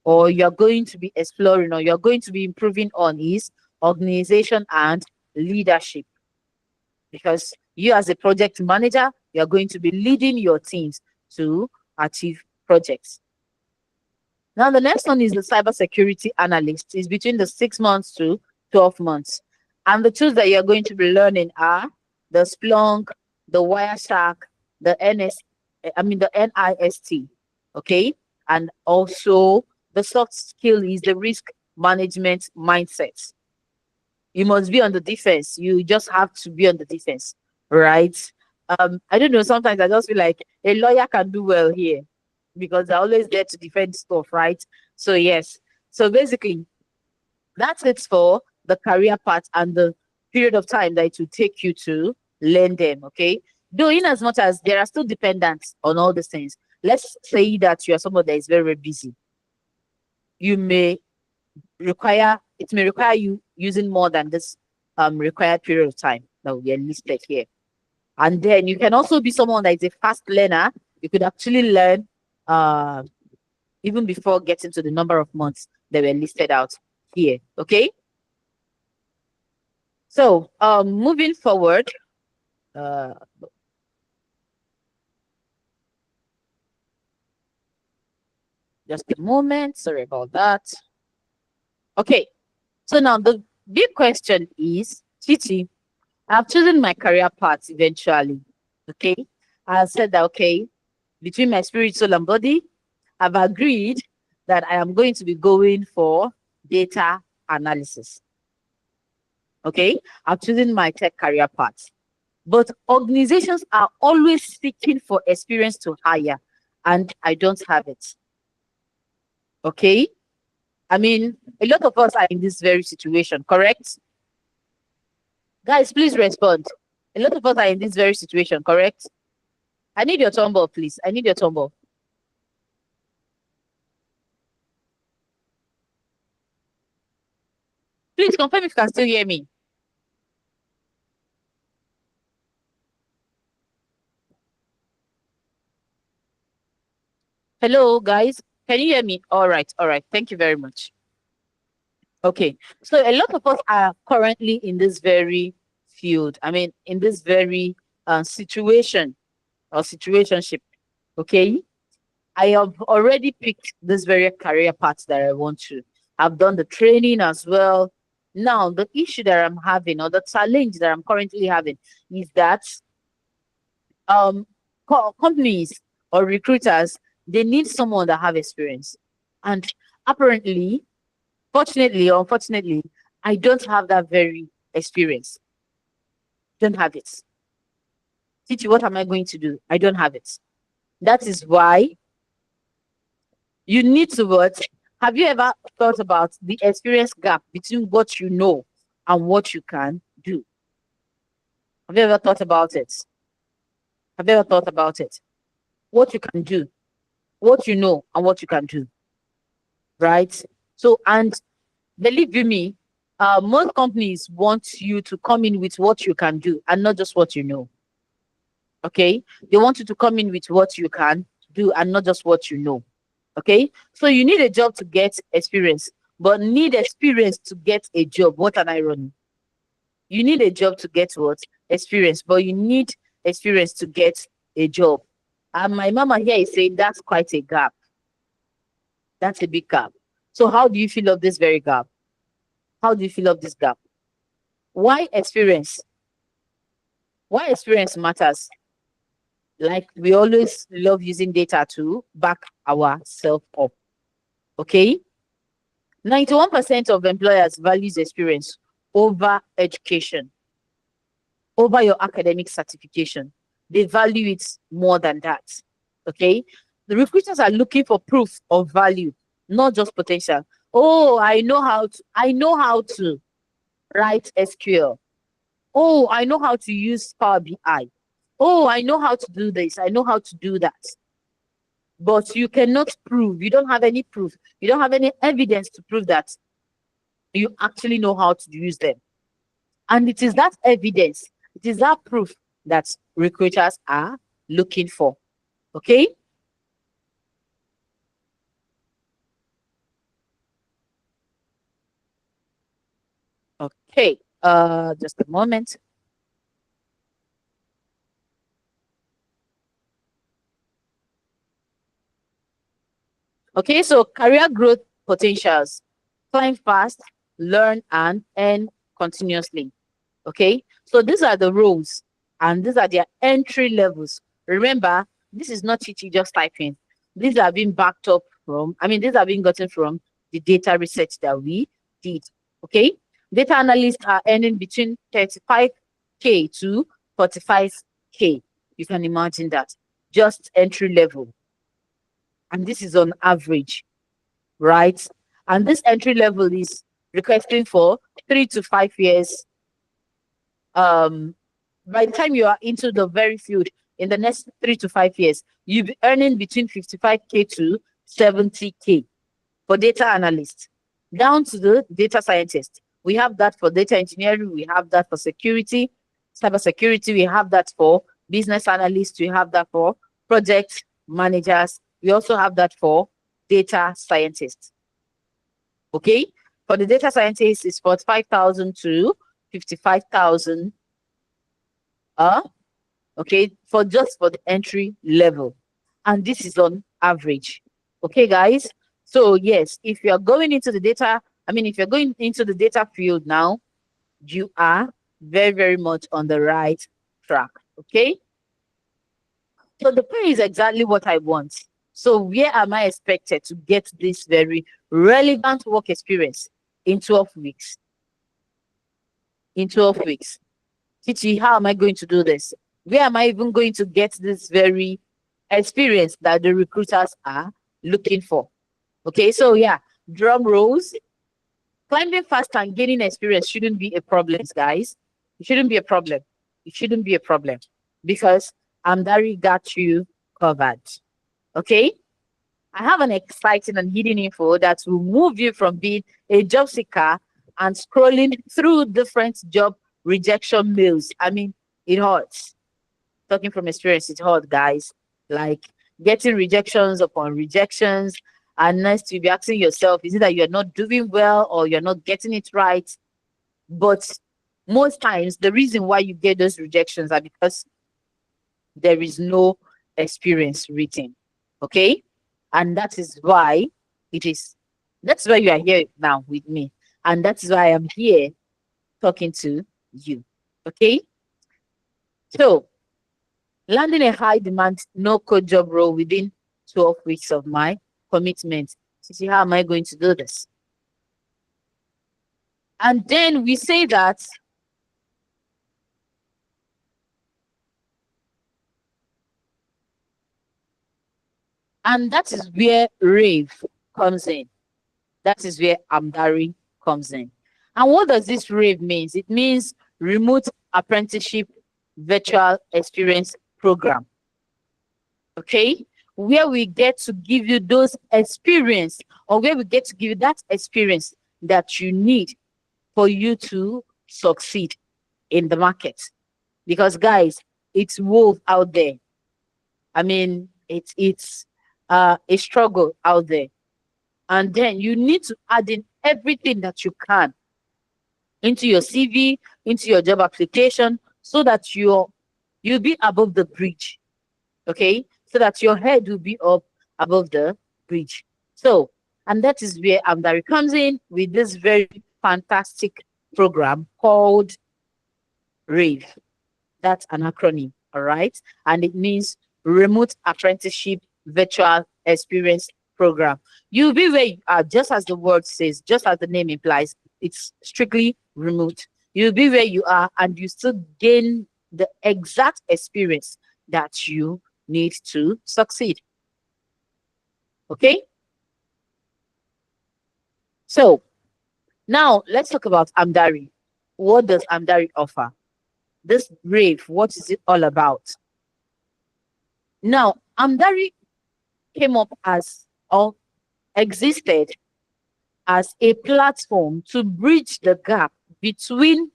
or you're going to be exploring, or you're going to be improving on is organization and leadership. Because you as a project manager, you're going to be leading your teams to achieve projects. Now, the next one is the cybersecurity analyst. It's between the 6 months to 12 months. And the tools that you're going to be learning are the Splunk, the Wireshark, the the NIST. Okay. And also the soft skill is the risk management mindset. You must be on the defense. You just have to be on the defense, right? I don't know. Sometimes I just feel like a lawyer can do well here because they're always there to defend stuff, right? So yes. So basically, that's it for the career part and the period of time that it will take you to learn them. Okay. Though in as much as there are still dependents on all these things, let's say that you are someone that is very, very busy. You may it may require you using more than this required period of time that will be listed here. And then you can also be someone that is a fast learner. You could actually learn even before getting to the number of months that were listed out here. Okay. So moving forward, uh, just a moment. Sorry about that. Okay. So now the big question is, Chichi, I've chosen my career path eventually. Okay. I said that, okay, between my spirit, soul, and body, I've agreed that I am going to be going for data analysis. Okay. I've chosen my tech career path. But organizations are always seeking for experience to hire, and I don't have it. Okay. I mean, a lot of us are in this very situation, correct? Guys, please respond. A lot of us are in this very situation, correct? I need your tumble, please. I need your tumble. Please confirm if you can still hear me. Hello, guys. Can you hear me? All right. All right. Thank you very much. Okay. So a lot of us are currently in this very field. I mean, in this very situation or situationship. Okay. I have already picked this very career path that I want to. I've done the training as well. Now, the issue that I'm having or the challenge that I'm currently having is that um companies or recruiters, they need someone that have experience. And apparently, fortunately or unfortunately, I don't have that very experience. Don't have it. Teach what am I going to do? I don't have it. That is why you need to what? Have you ever thought about the experience gap between what you know and what you can do? Have you ever thought about it? Have you ever thought about it? What you can do, what you know, and what you can do, right? So, and believe you me, most companies want you to come in with what you can do and not just what you know. Okay, they want you to come in with what you can do and not just what you know. Okay, so you need a job to get experience, but need experience to get a job. What an irony! You need a job to get what? Experience, but you need experience to get a job. And my mama here is saying that's quite a gap. That's a big gap. So how do you feel of this very gap? How do you feel of this gap? Why experience? Why experience matters? Like we always love using data to back ourselves up. Okay. 91% of employers values experience over education, over your academic certification. They value it more than that. Okay. The recruiters are looking for proof of value, not just potential. Oh, I know how to write SQL. Oh, I know how to use Power BI. Oh, I know how to do this. I know how to do that. But you cannot prove, you don't have any proof, you don't have any evidence to prove that you actually know how to use them. And it is that evidence, it is that proof that recruiters are looking for. Okay? Okay. Just a moment. Okay, so career growth potentials. Climb fast, learn and earn continuously. Okay, so these are the roles and these are their entry levels. Remember, this is not Chichi just typing. These are being backed up from, I mean, these are being gotten from the data research that we did. Okay, data analysts are earning between 35K to 45K. You can imagine that. Just entry level. And this is on average, right? And this entry level is requesting for 3 to 5 years. By the time you are into the very field in the next 3 to 5 years, you'll be earning between 55K to 70K for data analysts. Down to the data scientist. We have that for data engineering, we have that for security, cybersecurity, we have that for business analysts, we have that for project managers, we also have that for data scientists. Okay, for the data scientists, it's 45,000 to 55,000. Okay, for just for the entry level, and this is on average. Okay, guys. So yes, if you are going into the data, I mean, if you're going into the data field now, you are very, very much on the right track. Okay. So the pay is exactly what I want. So where am I expected to get this very relevant work experience in 12 weeks? In 12 weeks. Titi, how am I going to do this? Where am I even going to get this very experience that the recruiters are looking for? Okay, so yeah, drum rolls. Climbing fast and gaining experience shouldn't be a problem, guys. It shouldn't be a problem. It shouldn't be a problem because Amdari got you covered. Okay, I have an exciting and hidden info that will move you from being a job seeker and scrolling through different job rejection mails. I mean, it hurts. Talking from experience, it hurts, guys. Like getting rejections upon rejections. And next, you'll be asking yourself, is it that you're not doing well or you're not getting it right? But most times, the reason why you get those rejections are because there is no experience written. Okay? And that is why it is, that's why you are here now with me. And that is why I am here talking to you. Okay? So, landing a high demand no code job role within 12 weeks of my commitment. See, how am I going to do this? And then we say that and that is where rave comes in. That is where Amdari comes in. And what does this rave means? It means remote apprenticeship virtual experience program. Okay? Where we get to give you those experience, or where we get to give you that experience that you need for you to succeed in the market. Because guys, it's wolf out there. I mean, it's a struggle out there. And then you need to add in everything that you can into your CV, into your job application, so that you'll be above the bridge. Okay? So that your head will be up above the bridge. So, and that is where Amdari comes in with this very fantastic program called RAVE. That's an acronym, all right? And it means Remote Apprenticeship Virtual Experience Program. You'll be where you are, just as the word says, just as the name implies, it's strictly remote. You'll be where you are and you still gain the exact experience that you need to succeed. Okay? So now let's talk about Amdari. What does Amdari offer? This brave, what is it all about? Now, Amdari came up as or existed as a platform to bridge the gap between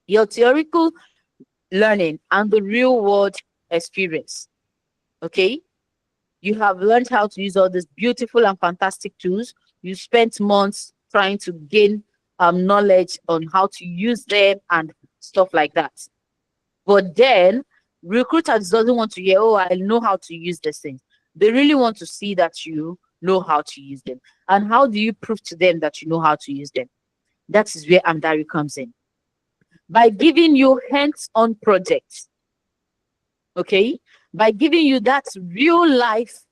your theoretical learning and the real world experience. Okay? You have learned how to use all these beautiful and fantastic tools. You spent months trying to gain knowledge on how to use them and stuff like that. But then recruiters doesn't want to hear, oh, I know how to use these things. They really want to see that you know how to use them. And how do you prove to them that you know how to use them? That is where Amdari comes in. By giving you hands-on projects. Okay? By giving you that real life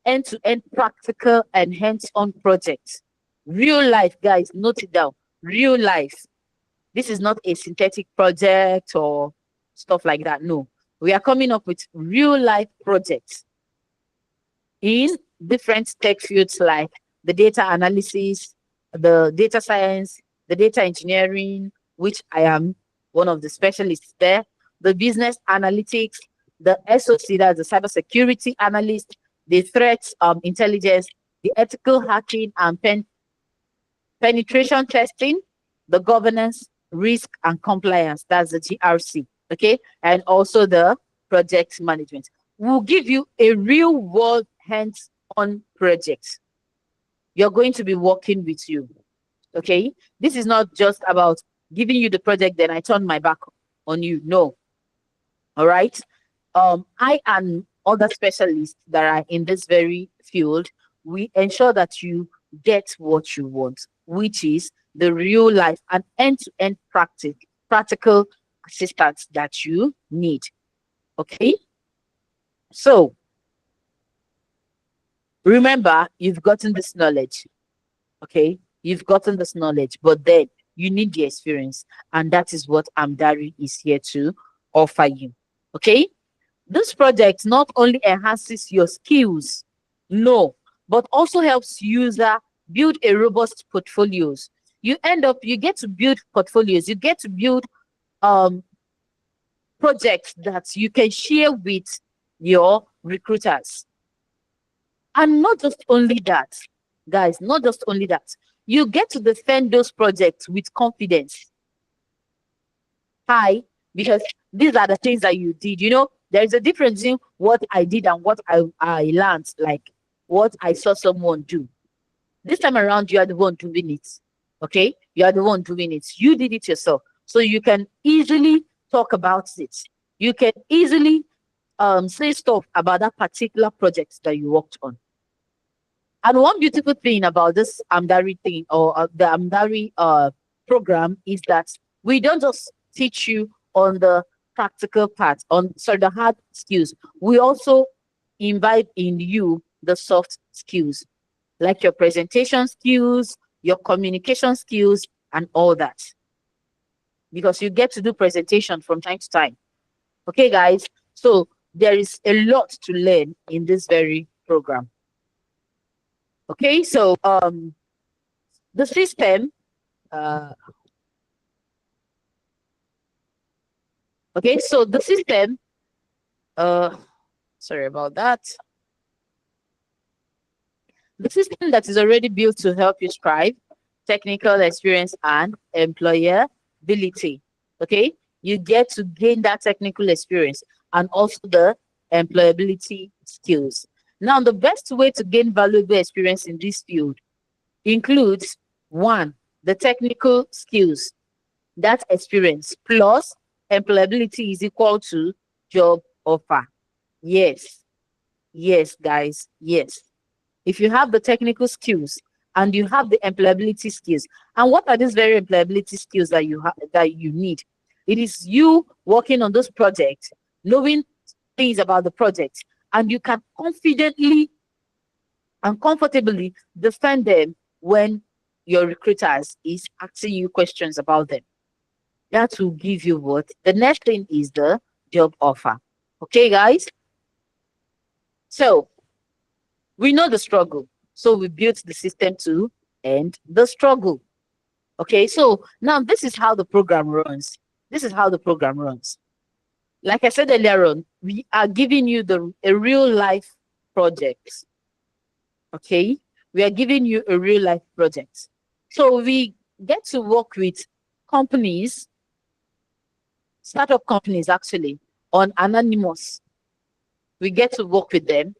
end-to-end practical and hands-on projects. Real life, guys, note it down. Real life. This is not a synthetic project or stuff like that. No, we are coming up with real life projects in different tech fields like the data analysis, the data science, the data engineering, which I am one of the specialists there, the business analytics, the SOC, that's the cybersecurity analyst, the threat intelligence, the ethical hacking and penetration testing, the governance, risk and compliance, that's the GRC, okay, and also the project management. We'll give you a real world hands-on project. You're going to be working with you, okay? This is not just about giving you the project, then I turn my back on you. No. All right. I and other specialists that are in this very field, we ensure that you get what you want, which is the real life and end-to-end practical assistance that you need. Okay. So remember, you've gotten this knowledge. Okay. You've gotten this knowledge, but then you need the experience. And that is what Amdari is here to offer you. Okay. This project not only enhances your skills, no, but also helps user build a robust portfolios. You get to build portfolios, you get to build projects that you can share with your recruiters. And not just only that, guys, not just only that, you get to defend those projects with confidence. Hi, because these are the things that you did. There is a difference in what I did and what I learned, like what I saw someone do. This time around, you are the one doing it. Okay? You are the one doing it. You did it yourself. So you can easily talk about it. You can easily say stuff about that particular project that you worked on. And one beautiful thing about this Amdari thing, or the Amdari program, is that we don't just teach you on the practical part, the hard skills. We also invite in you the soft skills, like your presentation skills, your communication skills, and all that. Because you get to do presentation from time to time. Okay, guys? So there is a lot to learn in this very program. Okay, so the system, uh, okay, so the system, sorry about that. The system that is already built to help you strive, technical experience and employability. Okay, you get to gain that technical experience and also the employability skills. Now, the best way to gain valuable experience in this field includes one, the technical skills. That experience plus employability is equal to job offer. Yes, yes, guys, yes. If you have the technical skills and you have the employability skills, and what are these very employability skills that you need? It is you working on those projects, knowing things about the project, and you can confidently and comfortably defend them when your recruiters is asking you questions about them. That will give you what? The next thing is the job offer. Okay, guys? So we know the struggle. So we built the system to end the struggle. Okay, so now this is how the program runs. This is how the program runs. Like I said earlier on, we are giving you a real life project. Okay, we are giving you a real life project. So we get to work with companies, startup companies actually, on Anonymous. We get to work with them.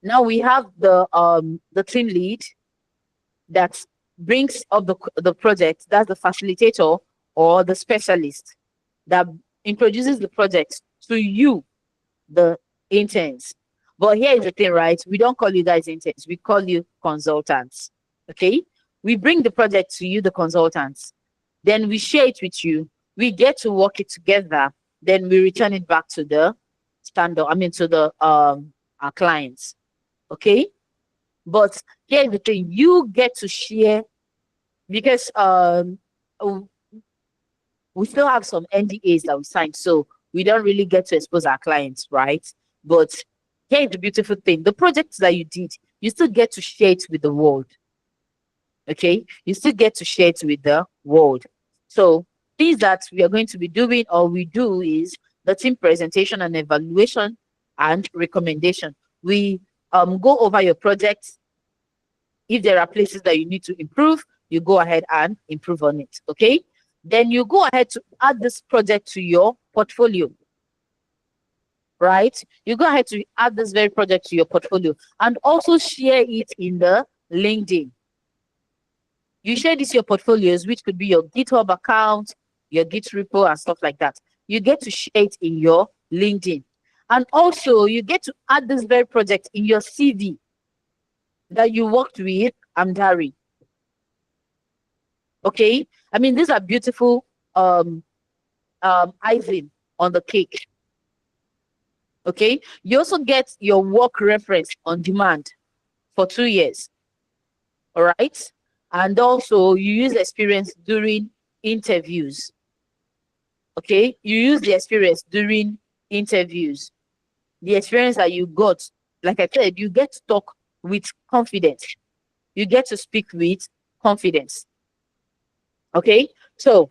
Now we have the team lead that brings up the project. That's the facilitator or the specialist that introduces the project to you, the interns. But here is the thing, right? We don't call you guys interns. We call you consultants. Okay? We bring the project to you, the consultants. Then we share it with you. We get to work it together. Then we return it back to the to the our clients. Okay? But here's the thing, you get to share because we still have some NDAs that we signed, so we don't really get to expose our clients, right? But here's the beautiful thing, the projects that you did, you still get to share it with the world. Okay, you still get to share it with the world. So things that we are going to be doing or we do is the team presentation and evaluation and recommendation. We go over your project. If there are places that you need to improve, you go ahead and improve on it. Okay, then you go ahead to add this project to your portfolio. Right, you go ahead to add this very project to your portfolio and also share it in the LinkedIn. You share this your portfolios, which could be your GitHub account, your Git repo, and stuff like that. You get to share it in your LinkedIn. And also, you get to add this very project in your CV that you worked with Amdari. Okay? I mean, these are beautiful icing on the cake. Okay? You also get your work reference on demand for 2 years. All right? And also, you use experience during interviews. Okay, you use the experience during interviews. The experience that you got, like I said, you get to talk with confidence. You get to speak with confidence. Okay, so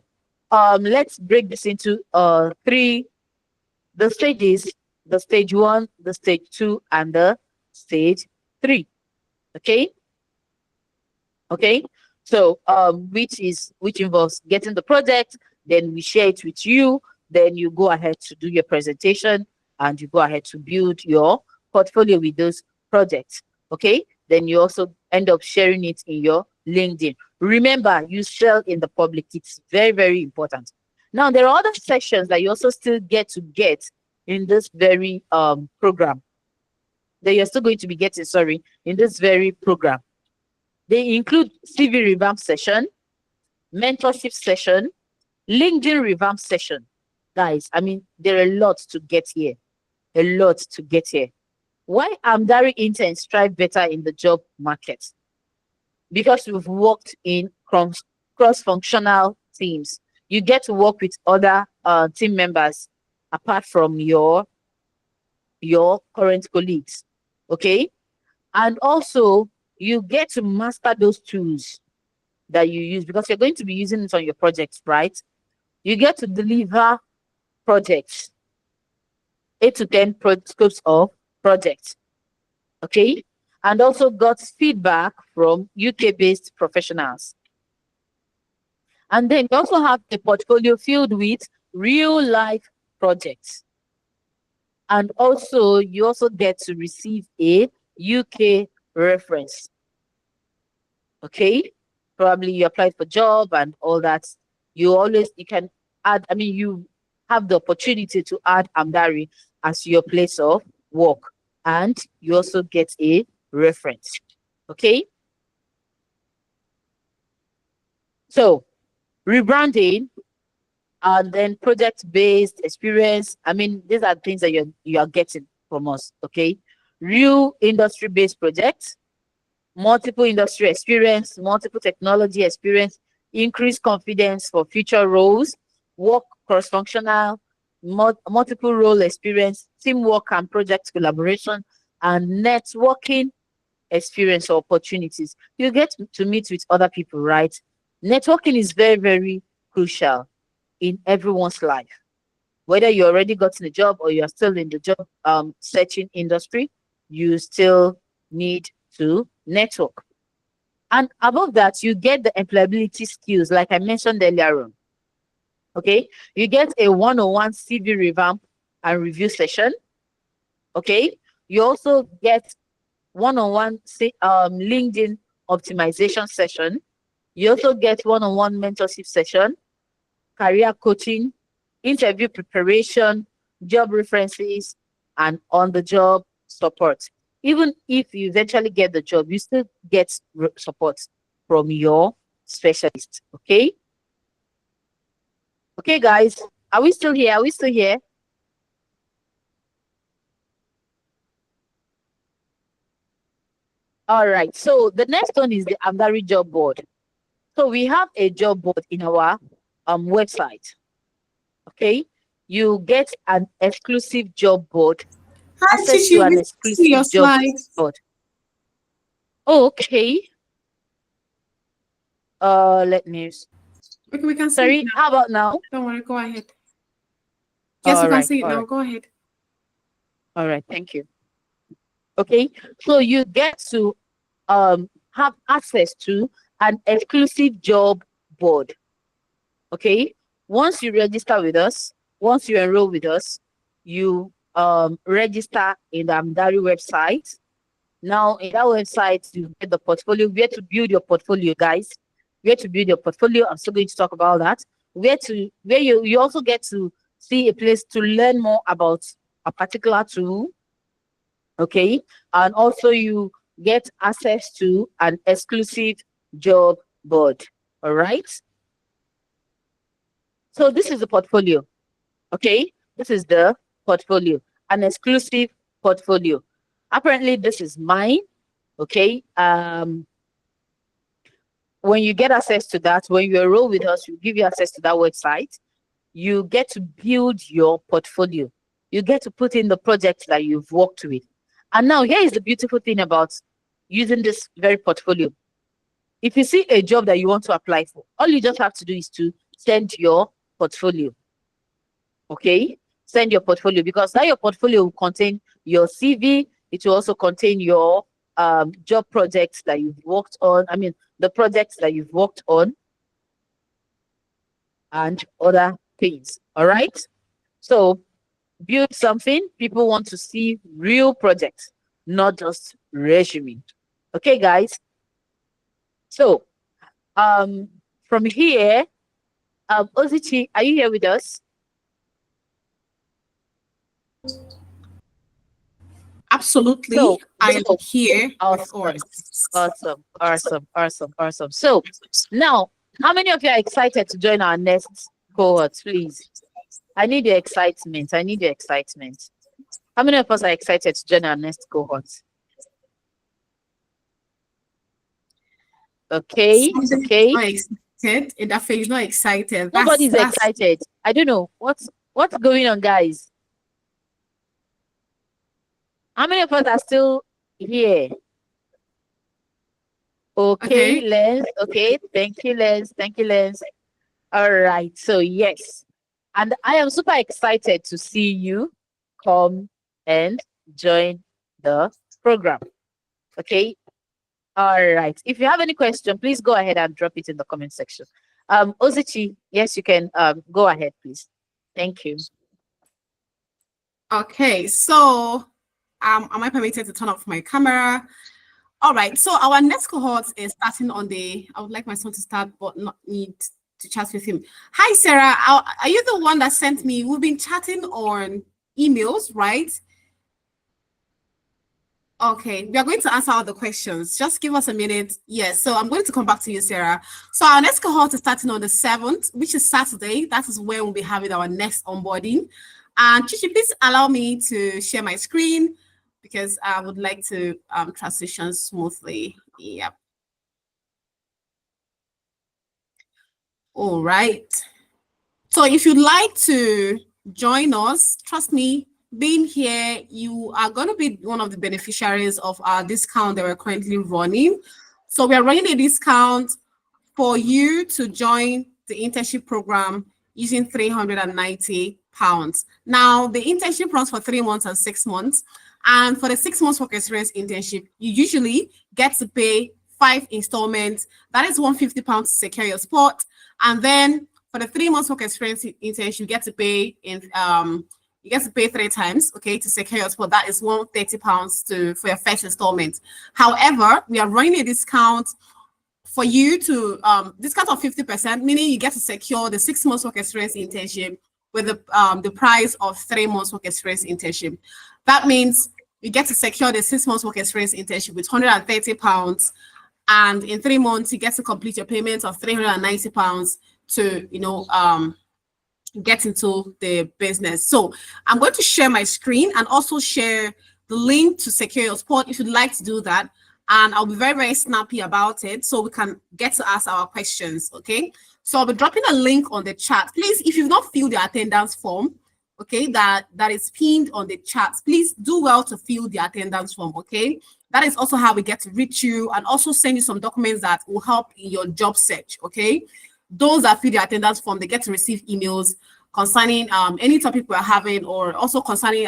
let's break this into three the stages: the stage 1, the stage 2, and the stage 3. Okay. Okay, So which involves getting the project, then we share it with you, then you go ahead to do your presentation and you go ahead to build your portfolio with those projects. Okay. Then you also end up sharing it in your LinkedIn. Remember, you sell in the public. It's very, very important. Now there are other sections that you also still get in this very program that you're still going to be getting, sorry, in this very program. They include CV revamp session, mentorship session, LinkedIn revamp session. Guys, I mean, there are a lot to get here. A lot to get here. Why Amdari interns strive better in the job market? Because we've worked in cross-functional teams. You get to work with other team members apart from your current colleagues. Okay? And also, you get to master those tools that you use because you're going to be using it on your projects, right? You get to deliver projects, 8 to 10 scopes of projects, okay? And also got feedback from UK-based professionals. And then you also have a portfolio filled with real-life projects. And also, you also get to receive a UK reference, okay? Probably you applied for job and all that. You can add, I mean, you have the opportunity to add Amdari as your place of work, and you also get a reference. Okay. So rebranding and then project-based experience. I mean, these are things that you are getting from us. Okay. Real industry-based projects, multiple industry experience, multiple technology experience, increased confidence for future roles, work cross-functional, multiple role experience, teamwork and project collaboration, and networking experience or opportunities. You get to meet with other people, right? Networking is very, very crucial in everyone's life. Whether you already gotten a job or you're still in the job searching industry, you still need to network. And above that, you get the employability skills, like I mentioned earlier on. Okay, you get a one-on-one CV revamp and review session. Okay, you also get one-on-one LinkedIn optimization session. You also get one-on-one mentorship session, career coaching, interview preparation, job references, and on-the-job support. Even if you eventually get the job, you still get support from your specialist. Okay. Okay, guys. Are we still here? Are we still here? All right. So the next one is the Amdari job board. So we have a job board in our website. Okay. You get an exclusive job board, Hi, access Chichi, to an we can see your exclusive job slides. board. Oh, okay. Let me. Okay, we can see it Sorry. now. How about now? Don't worry, go ahead. Yes, we All can right. see it All now. right. Go ahead. All right. Thank you. Okay. So you get to have access to an exclusive job board. Okay. Once you register with us, once you enroll with us, you register in the Amdari website. Now, in that website, you get the portfolio, where to build your portfolio, guys. Where to build your portfolio. I'm still going to talk about that. Where you also get to see a place to learn more about a particular tool. Okay. And also you get access to an exclusive job board. All right. So this is the portfolio. Okay. This is the portfolio, an exclusive portfolio. Apparently, this is mine. Okay. When you get access to that, when you enroll with us, we give you access to that website. You get to build your portfolio. You get to put in the projects that you've worked with. And now here is the beautiful thing about using this very portfolio. If you see a job that you want to apply for, all you just have to do is to send your portfolio. Okay? Send your portfolio, because that your portfolio will contain your CV. It will also contain your job projects that you've worked on. I mean, the projects that you've worked on, and other things. All right. So build something. People want to see real projects, not just resume. Okay, guys. So from here, Ozichi, are you here with us? Absolutely. So I am here, of awesome, course. awesome. So now, how many of you are excited to join our next cohort, please? I need your excitement. I need your excitement. How many of us are excited to join our next cohort? Okay, okay. Not excited. Idafe is not excited. Nobody's That's excited. I don't know what's going on, guys. How many of us are still here? Okay, okay. Lens. Okay, thank you, Lens. Thank you, Lens. All right. So yes, and I am super excited to see you come and join the program. Okay. All right. If you have any question, please go ahead and drop it in the comment section. Ozichi, yes, you can go ahead, please. Thank you. Okay, so am I permitted to turn off my camera? All right, so our next cohort is starting on I would like my son to start, but not need to chat with him. Hi, Sarah. Are you the one that sent me? We've been chatting on emails, right? Okay, we are going to answer all the questions. Just give us a minute. Yes, so I'm going to come back to you, Sarah. So our next cohort is starting on the 7th, which is Saturday. That is when we'll be having our next onboarding. And Chichi, please allow me to share my screen because I would like to transition smoothly. Yep. All right. So if you'd like to join us, trust me, being here, you are going to be one of the beneficiaries of our discount that we're currently running. So we are running a discount for you to join the internship program using £390. Now, the internship runs for 3 months and 6 months. And for the 6 months work experience internship, you usually get to pay 5 installments. That is £150 to secure your spot. And then for the 3 months work experience internship, you get to pay 3 times, okay, to secure your spot. That is £130 for your first installment. However, we are running a discount for you to discount of 50%, meaning you get to secure the 6 months work experience internship with the price of 3 months work experience internship. That means you get to secure the 6 months work experience internship with £130, and in 3 months you get to complete your payment of £390 to get into the business. So I'm going to share my screen and also share the link to secure your spot if you'd like to do that. And I'll be very, very snappy about it so we can get to ask our questions, okay? So I'll be dropping a link on the chat. Please, if you've not filled the attendance form, okay, that is pinned on the chat, please do well to fill the attendance form, okay? That is also how we get to reach you and also send you some documents that will help in your job search, okay? Those that fill the attendance form, they get to receive emails concerning any topic we're having, or also concerning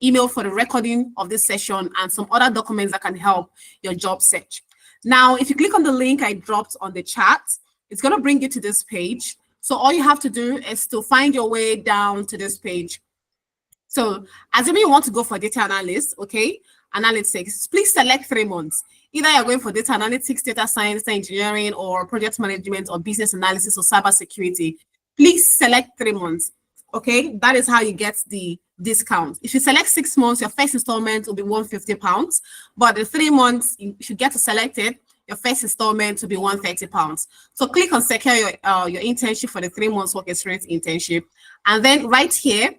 email for the recording of this session and some other documents that can help your job search. Now, if you click on the link I dropped on the chat, it's going to bring you to this page. So all you have to do is to find your way down to this page. So assuming you want to go for data analyst, okay, analytics, please select 3 months. Either you're going for data analytics, data science, data engineering, or project management, or business analysis, or cybersecurity. Please select 3 months. Okay, that is how you get the discount. If you select 6 months, your first installment will be £150. But the 3 months, if you get to select it, your first installment will be £130. So click on secure your internship for the 3 months work experience internship. And then right here,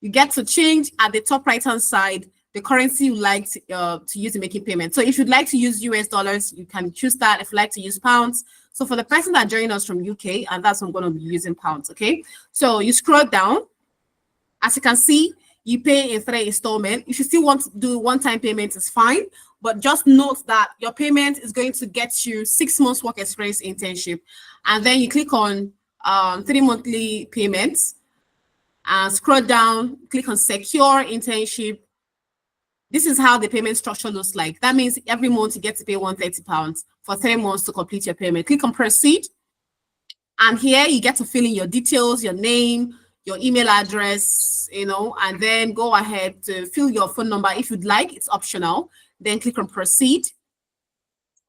you get to change at the top right-hand side the currency you like to use in making payments. So if you'd like to use US dollars, you can choose that. If you'd like to use pounds. So for the person that joined us from UK, and that's what I'm going to be using pounds, okay? So you scroll down. As you can see, you pay in 3 installments. If you still want to do one-time payments, it's fine. But just note that your payment is going to get you 6 months work experience internship. And then you click on 3 monthly payments and scroll down, click on secure internship. This is how the payment structure looks like. That means every month you get to pay £130 for 3 months to complete your payment. Click on proceed. And here you get to fill in your details, your name, your email address, and then go ahead to fill your phone number if you'd like. It's optional. Then click on proceed,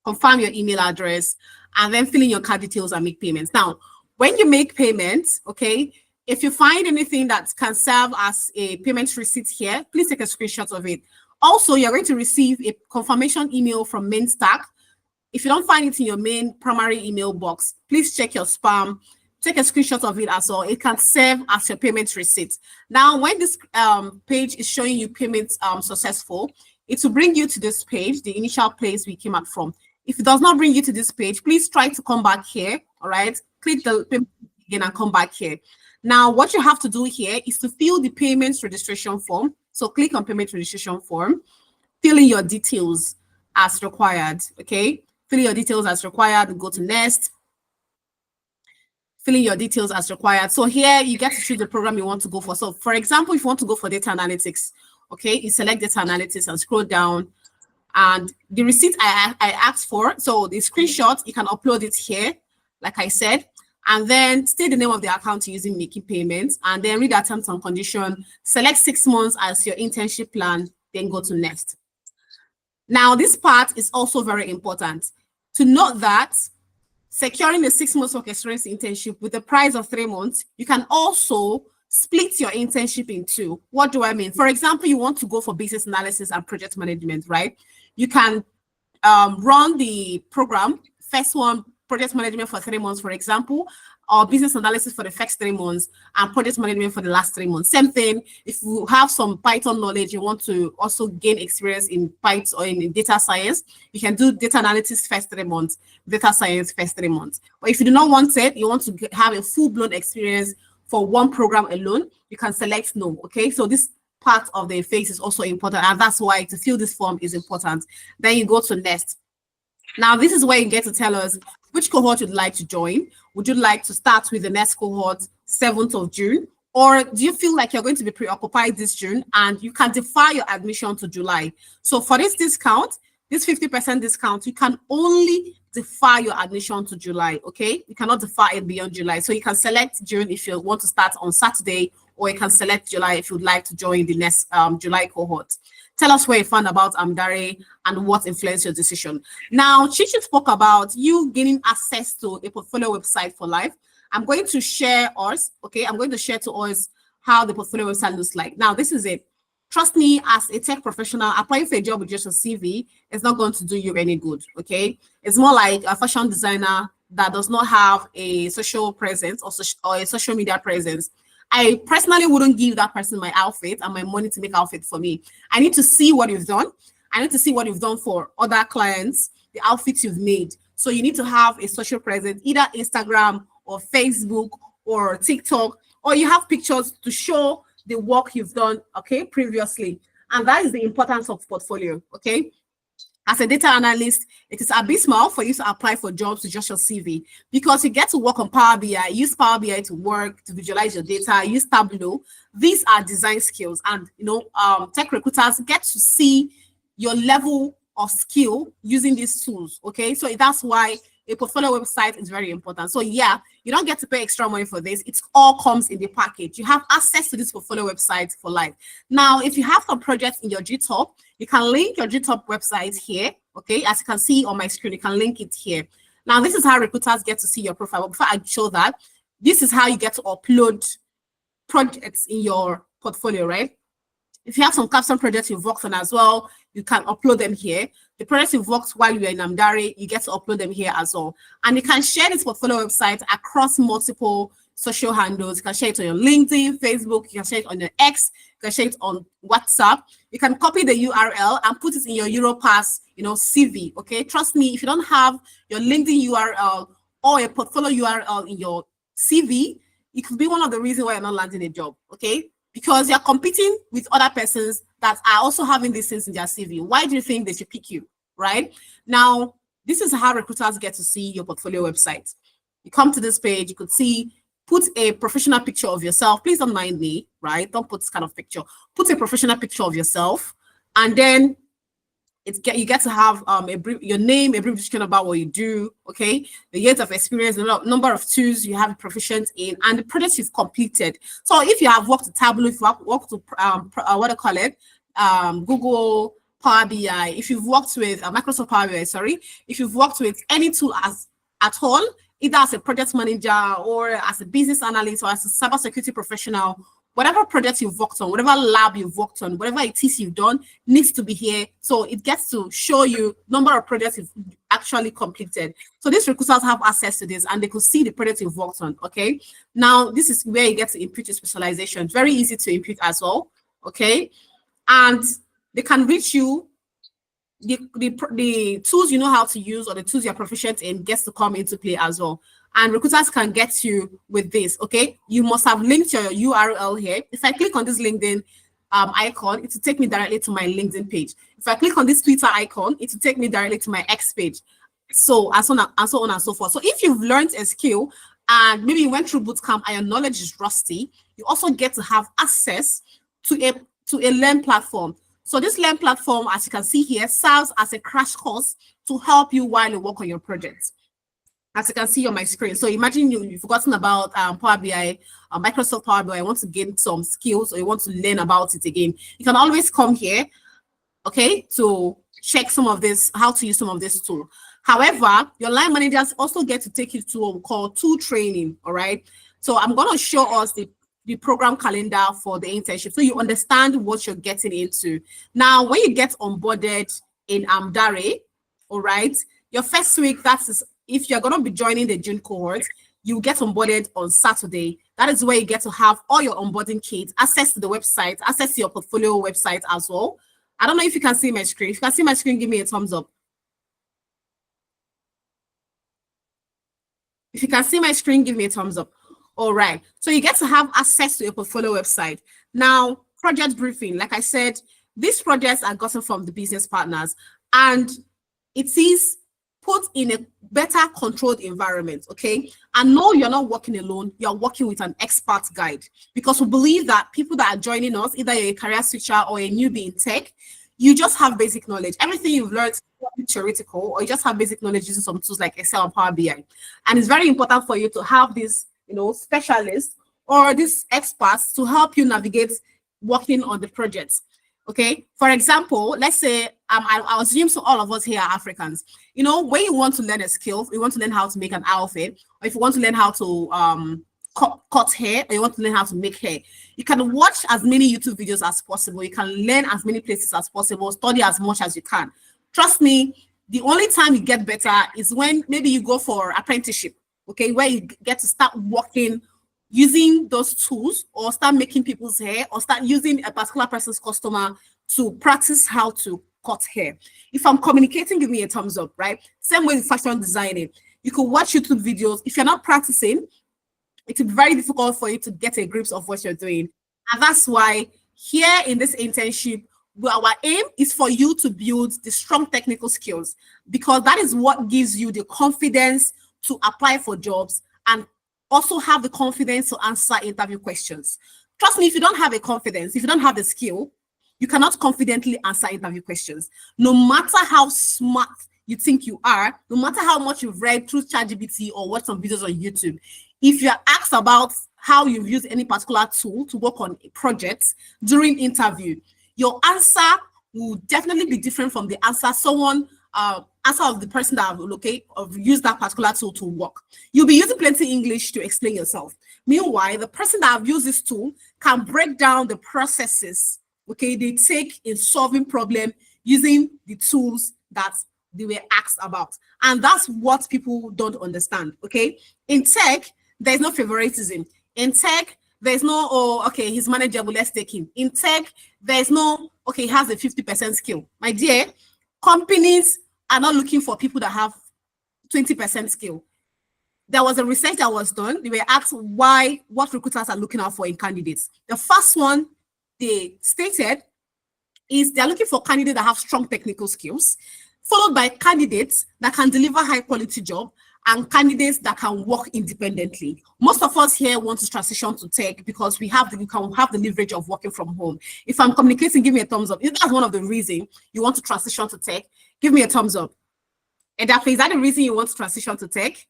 confirm your email address, and then fill in your card details and make payments. Now, when you make payments, okay, if you find anything that can serve as a payment receipt here, please take a screenshot of it. Also, you're going to receive a confirmation email from MainStack. If you don't find it in your main primary email box, please check your spam. Take a screenshot of it as well. It can serve as your payment receipt. Now, when this page is showing you payments successful, it will bring you to this page, the initial place we came out from. If it does not bring you to this page, please try to come back here. All right, click the payment again and come back here. Now, what you have to do here is to fill the payments registration form. So click on payment registration form, fill in your details as required. Okay, fill in your details as required and go to next. Fill in your details as required. So here you get to choose the program you want to go for. So for example, if you want to go for data analytics, okay, you select data analytics and scroll down. And the receipt I asked for, so the screenshot, you can upload it here, like I said, and then state the name of the account you're using making payments, and then read the terms and condition, select 6 months as your internship plan, then go to next. Now, this part is also very important. To note that securing the 6 months work experience internship with the price of 3 months, you can also split your internship in two. What do I mean? For example, you want to go for business analysis and project management, right? You can run the program, first one, project management for 3 months, for example, or business analysis for the first 3 months and project management for the last 3 months. Same thing, if you have some Python knowledge, you want to also gain experience in Python or in data science, you can do data analysis first 3 months, data science first 3 months. But if you do not want it, you want to have a full-blown experience for one program alone, you can select no, okay? So this part of the phase is also important, and that's why to fill this form is important. Then you go to next. Now, this is where you get to tell us which cohort you'd like to join. Would you like to start with the next cohort, 7th of June? Or do you feel like you're going to be preoccupied this June and you can defer your admission to July? So for this discount, this 50% discount, you can only defer your admission to July, okay? You cannot defer it beyond July. So you can select June if you want to start on Saturday, or you can select July if you'd like to join the next July cohort. Tell us where you found about Amdare and what influenced your decision. Now, Chichi spoke about you gaining access to a portfolio website for life. I'm going to share us, okay? I'm going to share to us how the portfolio website looks like. Now, this is it. Trust me, as a tech professional, applying for a job with just a CV is not going to do you any good, okay? It's more like a fashion designer that does not have a social presence or a social media presence. I personally wouldn't give that person my outfit and my money to make outfit for me. I need to see what you've done. I need to see what you've done for other clients, the outfits you've made. So you need to have a social presence, either Instagram or Facebook or TikTok, or you have pictures to show the work you've done, okay, previously. And that is the importance of portfolio, okay? As a data analyst, it is abysmal for you to apply for jobs with just your CV, because you get to work on Power BI, use Power BI to work, to visualize your data, use Tableau. These are design skills, and tech recruiters get to see your level of skill using these tools, okay? So that's why a portfolio website is very important. So yeah, you don't get to pay extra money for this. It all comes in the package. You have access to this portfolio website for life. Now, if you have some projects in your GitHub, you can link your GitHub website here, okay? As you can see on my screen, you can link it here. Now, this is how recruiters get to see your profile. But before I show that, this is how you get to upload projects in your portfolio, right? If you have some capstone projects you've worked on as well, you can upload them here. The projects you've worked while you're in Amdare, you get to upload them here as well. And you can share this portfolio website across multiple social handles. You can share it on your LinkedIn, Facebook, you can share it on your X, you can share it on WhatsApp. You can copy the URL and put it in your Europass, CV, okay? Trust me, if you don't have your LinkedIn URL or a portfolio URL in your CV, it could be one of the reasons why you're not landing a job, okay? Because you're competing with other persons that are also having these things in their CV. Why do you think they should pick you, right? Now, this is how recruiters get to see your portfolio website. You come to this page, you could see, put a professional picture of yourself. Please don't mind me, right? Don't put this kind of picture. Put a professional picture of yourself. And then you get to have your name, a brief description about what you do, okay, the years of experience, the number of tools you have proficient in, and the projects you've completed. So if you have worked with Tableau, if you have worked with what do you call it, Google Power BI, if you've worked with Microsoft Power BI, sorry, if you've worked with any tool at all, either as a project manager or as a business analyst or as a cybersecurity professional, whatever project you've worked on, whatever lab you've worked on, whatever it is you've done needs to be here. So it gets to show you number of projects you've actually completed. So these recruiters have access to this and they could see the project you've worked on, okay? Now, this is where you get to input your specialization. Very easy to input as well, okay? And they can reach you. The tools you know how to use or the tools you're proficient in gets to come into play as well. And recruiters can get you with this, okay? You must have linked your URL here. If I click on this LinkedIn icon, it will take me directly to my LinkedIn page. If I click on this Twitter icon, it will take me directly to my X page. So and so on and so forth. So if you've learned a skill and maybe you went through bootcamp and your knowledge is rusty, you also get to have access to a Learn platform. So this Learn platform, as you can see here, serves as a crash course to help you while you work on your projects. As you can see on my screen. So imagine you've forgotten about Power BI, Microsoft Power BI, you want to gain some skills or you want to learn about it again. You can always come here, okay, to check some of this, how to use some of this tool. However, your line managers also get to take you to what we call tool training, all right? So I'm going to show us the program calendar for the internship so you understand what you're getting into. Now, when you get onboarded in Dare, all right, your first week, that's if you're going to be joining the June cohort, you get onboarded on Saturday. That is where you get to have all your onboarding kits, access to the website, access to your portfolio website as well. I don't know if you can see my screen. If you can see my screen, give me a thumbs up. If you can see my screen, give me a thumbs up. All right. So you get to have access to your portfolio website. Now, project briefing. Like I said, these projects are gotten from the business partners, and it is put in a better controlled environment, okay? And no, you're not working alone. You're working with an expert guide, because we believe that people that are joining us, either you're a career switcher or a newbie in tech, you just have basic knowledge. Everything you've learned is theoretical, or you just have basic knowledge using some tools like Excel and Power BI. And it's very important for you to have these, specialists or these experts to help you navigate working on the projects. Okay, for example, let's say I assume so all of us here are Africans. When you want to learn a skill, you want to learn how to make an outfit, or if you want to learn how to cut hair, or you want to learn how to make hair, you can watch as many YouTube videos as possible. You can learn as many places as possible, study as much as you can. Trust me, the only time you get better is when maybe you go for apprenticeship, okay, where you get to start working using those tools, or start making people's hair, or start using a particular person's customer to practice how to cut hair. If I'm communicating, give me a thumbs up, right? Same way with fashion designing. You could watch YouTube videos. If you're not practicing, it's very difficult for you to get a grip of what you're doing. And that's why here in this internship, our aim is for you to build the strong technical skills, because that is what gives you the confidence to apply for jobs and also have the confidence to answer interview questions. Trust me, if you don't have a confidence, if you don't have the skill, you cannot confidently answer interview questions. No matter how smart you think you are, no matter how much you've read through ChatGPT or watched some videos on YouTube, if you're asked about how you've used any particular tool to work on a project during interview, your answer will definitely be different from the answer answer of the person that have used that particular tool to work. You'll be using plenty English to explain yourself. Meanwhile, the person that have used this tool can break down the processes, okay, they take in solving problem using the tools that they were asked about. And that's what people don't understand, okay? In tech, there's no favoritism. In tech, there's no, he's manageable, let's take him. In tech, there's no, he has a 50% skill. My dear, companies are not looking for people that have 20% skill. There was a research that was done. They were asked what recruiters are looking out for in candidates. The first one they stated is they're looking for candidates that have strong technical skills, followed by candidates that can deliver high quality job, and candidates that can work independently. Most of us here want to transition to tech because we can have the leverage of working from home. If I'm communicating, give me a thumbs up. If that's one of the reasons you want to transition to tech, give me a thumbs up. And is that the reason you want to transition to tech?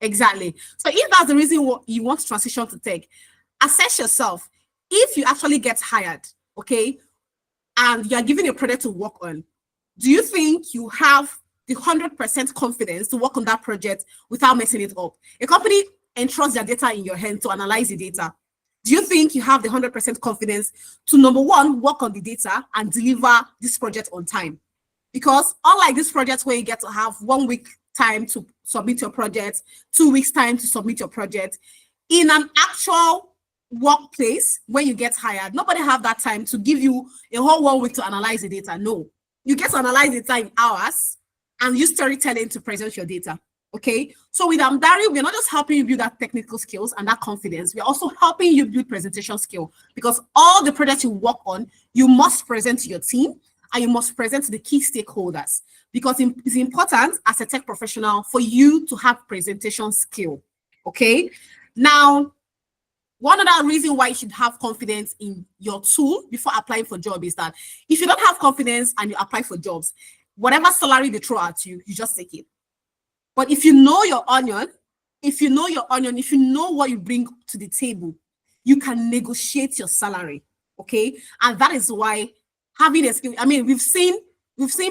Exactly. So if that's the reason you want to transition to tech, assess yourself. If you actually get hired, okay, and you're given a project to work on, do you think you have the 100% confidence to work on that project without messing it up? A company entrusts their data in your hand to analyze the data. Do you think you have the 100% confidence to, number one, work on the data and deliver this project on time? Because unlike this project where you get to have 1 week time to submit your project, 2 weeks time to submit your project, in an actual workplace where you get hired, nobody have that time to give you a whole 1 week to analyze the data. No, you get to analyze the data in hours and use storytelling to present your data. Okay, so with Amdari, we're not just helping you build that technical skills and that confidence, we're also helping you build presentation skill, because all the projects you work on, you must present to your team and you must present to the key stakeholders, because it's important as a tech professional for you to have presentation skill. Okay, now one other reason why you should have confidence in your tool before applying for job is that if you don't have confidence and you apply for jobs, whatever salary they throw at you, you just take it. But if you know your onion, if you know what you bring to the table, you can negotiate your salary. Okay, and that is why having a skill. I mean, we've seen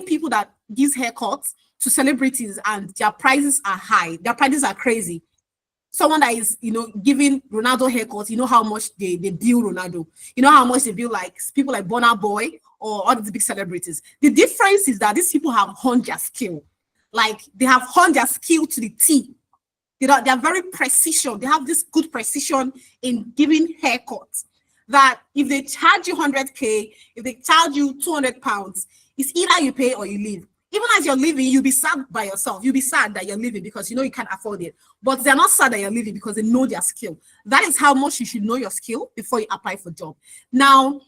people that give haircuts to celebrities and their prices are high. Their prices are crazy. Someone that is, giving Ronaldo haircuts, you know how much they bill Ronaldo. You know how much they bill like people like Burna Boy or all these big celebrities. The difference is that these people have honed their skill. Like they have honed their skill to the T. They're very precision. They have this good precision in giving haircuts. That if they charge you 100K, if they charge you 200 pounds, it's either you pay or you leave. Even as you're leaving, you'll be sad by yourself. You'll be sad that you're leaving because you can't afford it. But they're not sad that you're leaving because they know their skill. That is how much you should know your skill before you apply for a job. Now,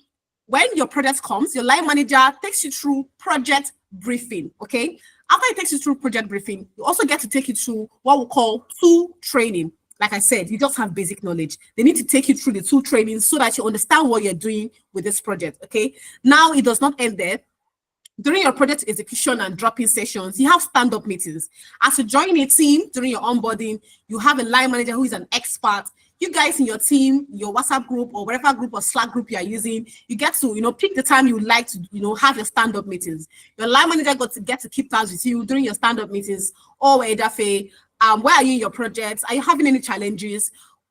when your project comes, your line manager takes you through project briefing, okay? After he takes you through project briefing, you also get to take you through what we call tool training. Like I said, you just have basic knowledge. They need to take you through the tool training so that you understand what you're doing with this project, okay? Now, it does not end there. During your project execution and drop-in sessions, you have stand-up meetings. As you join a team during your onboarding, you have a line manager who is an expert. You guys in your team, your WhatsApp group or whatever group or Slack group you are using, you get to, pick the time you would like to, have your stand-up meetings. Your line manager get to keep tabs with you during your stand-up meetings. Or where are you in your projects? Are you having any challenges?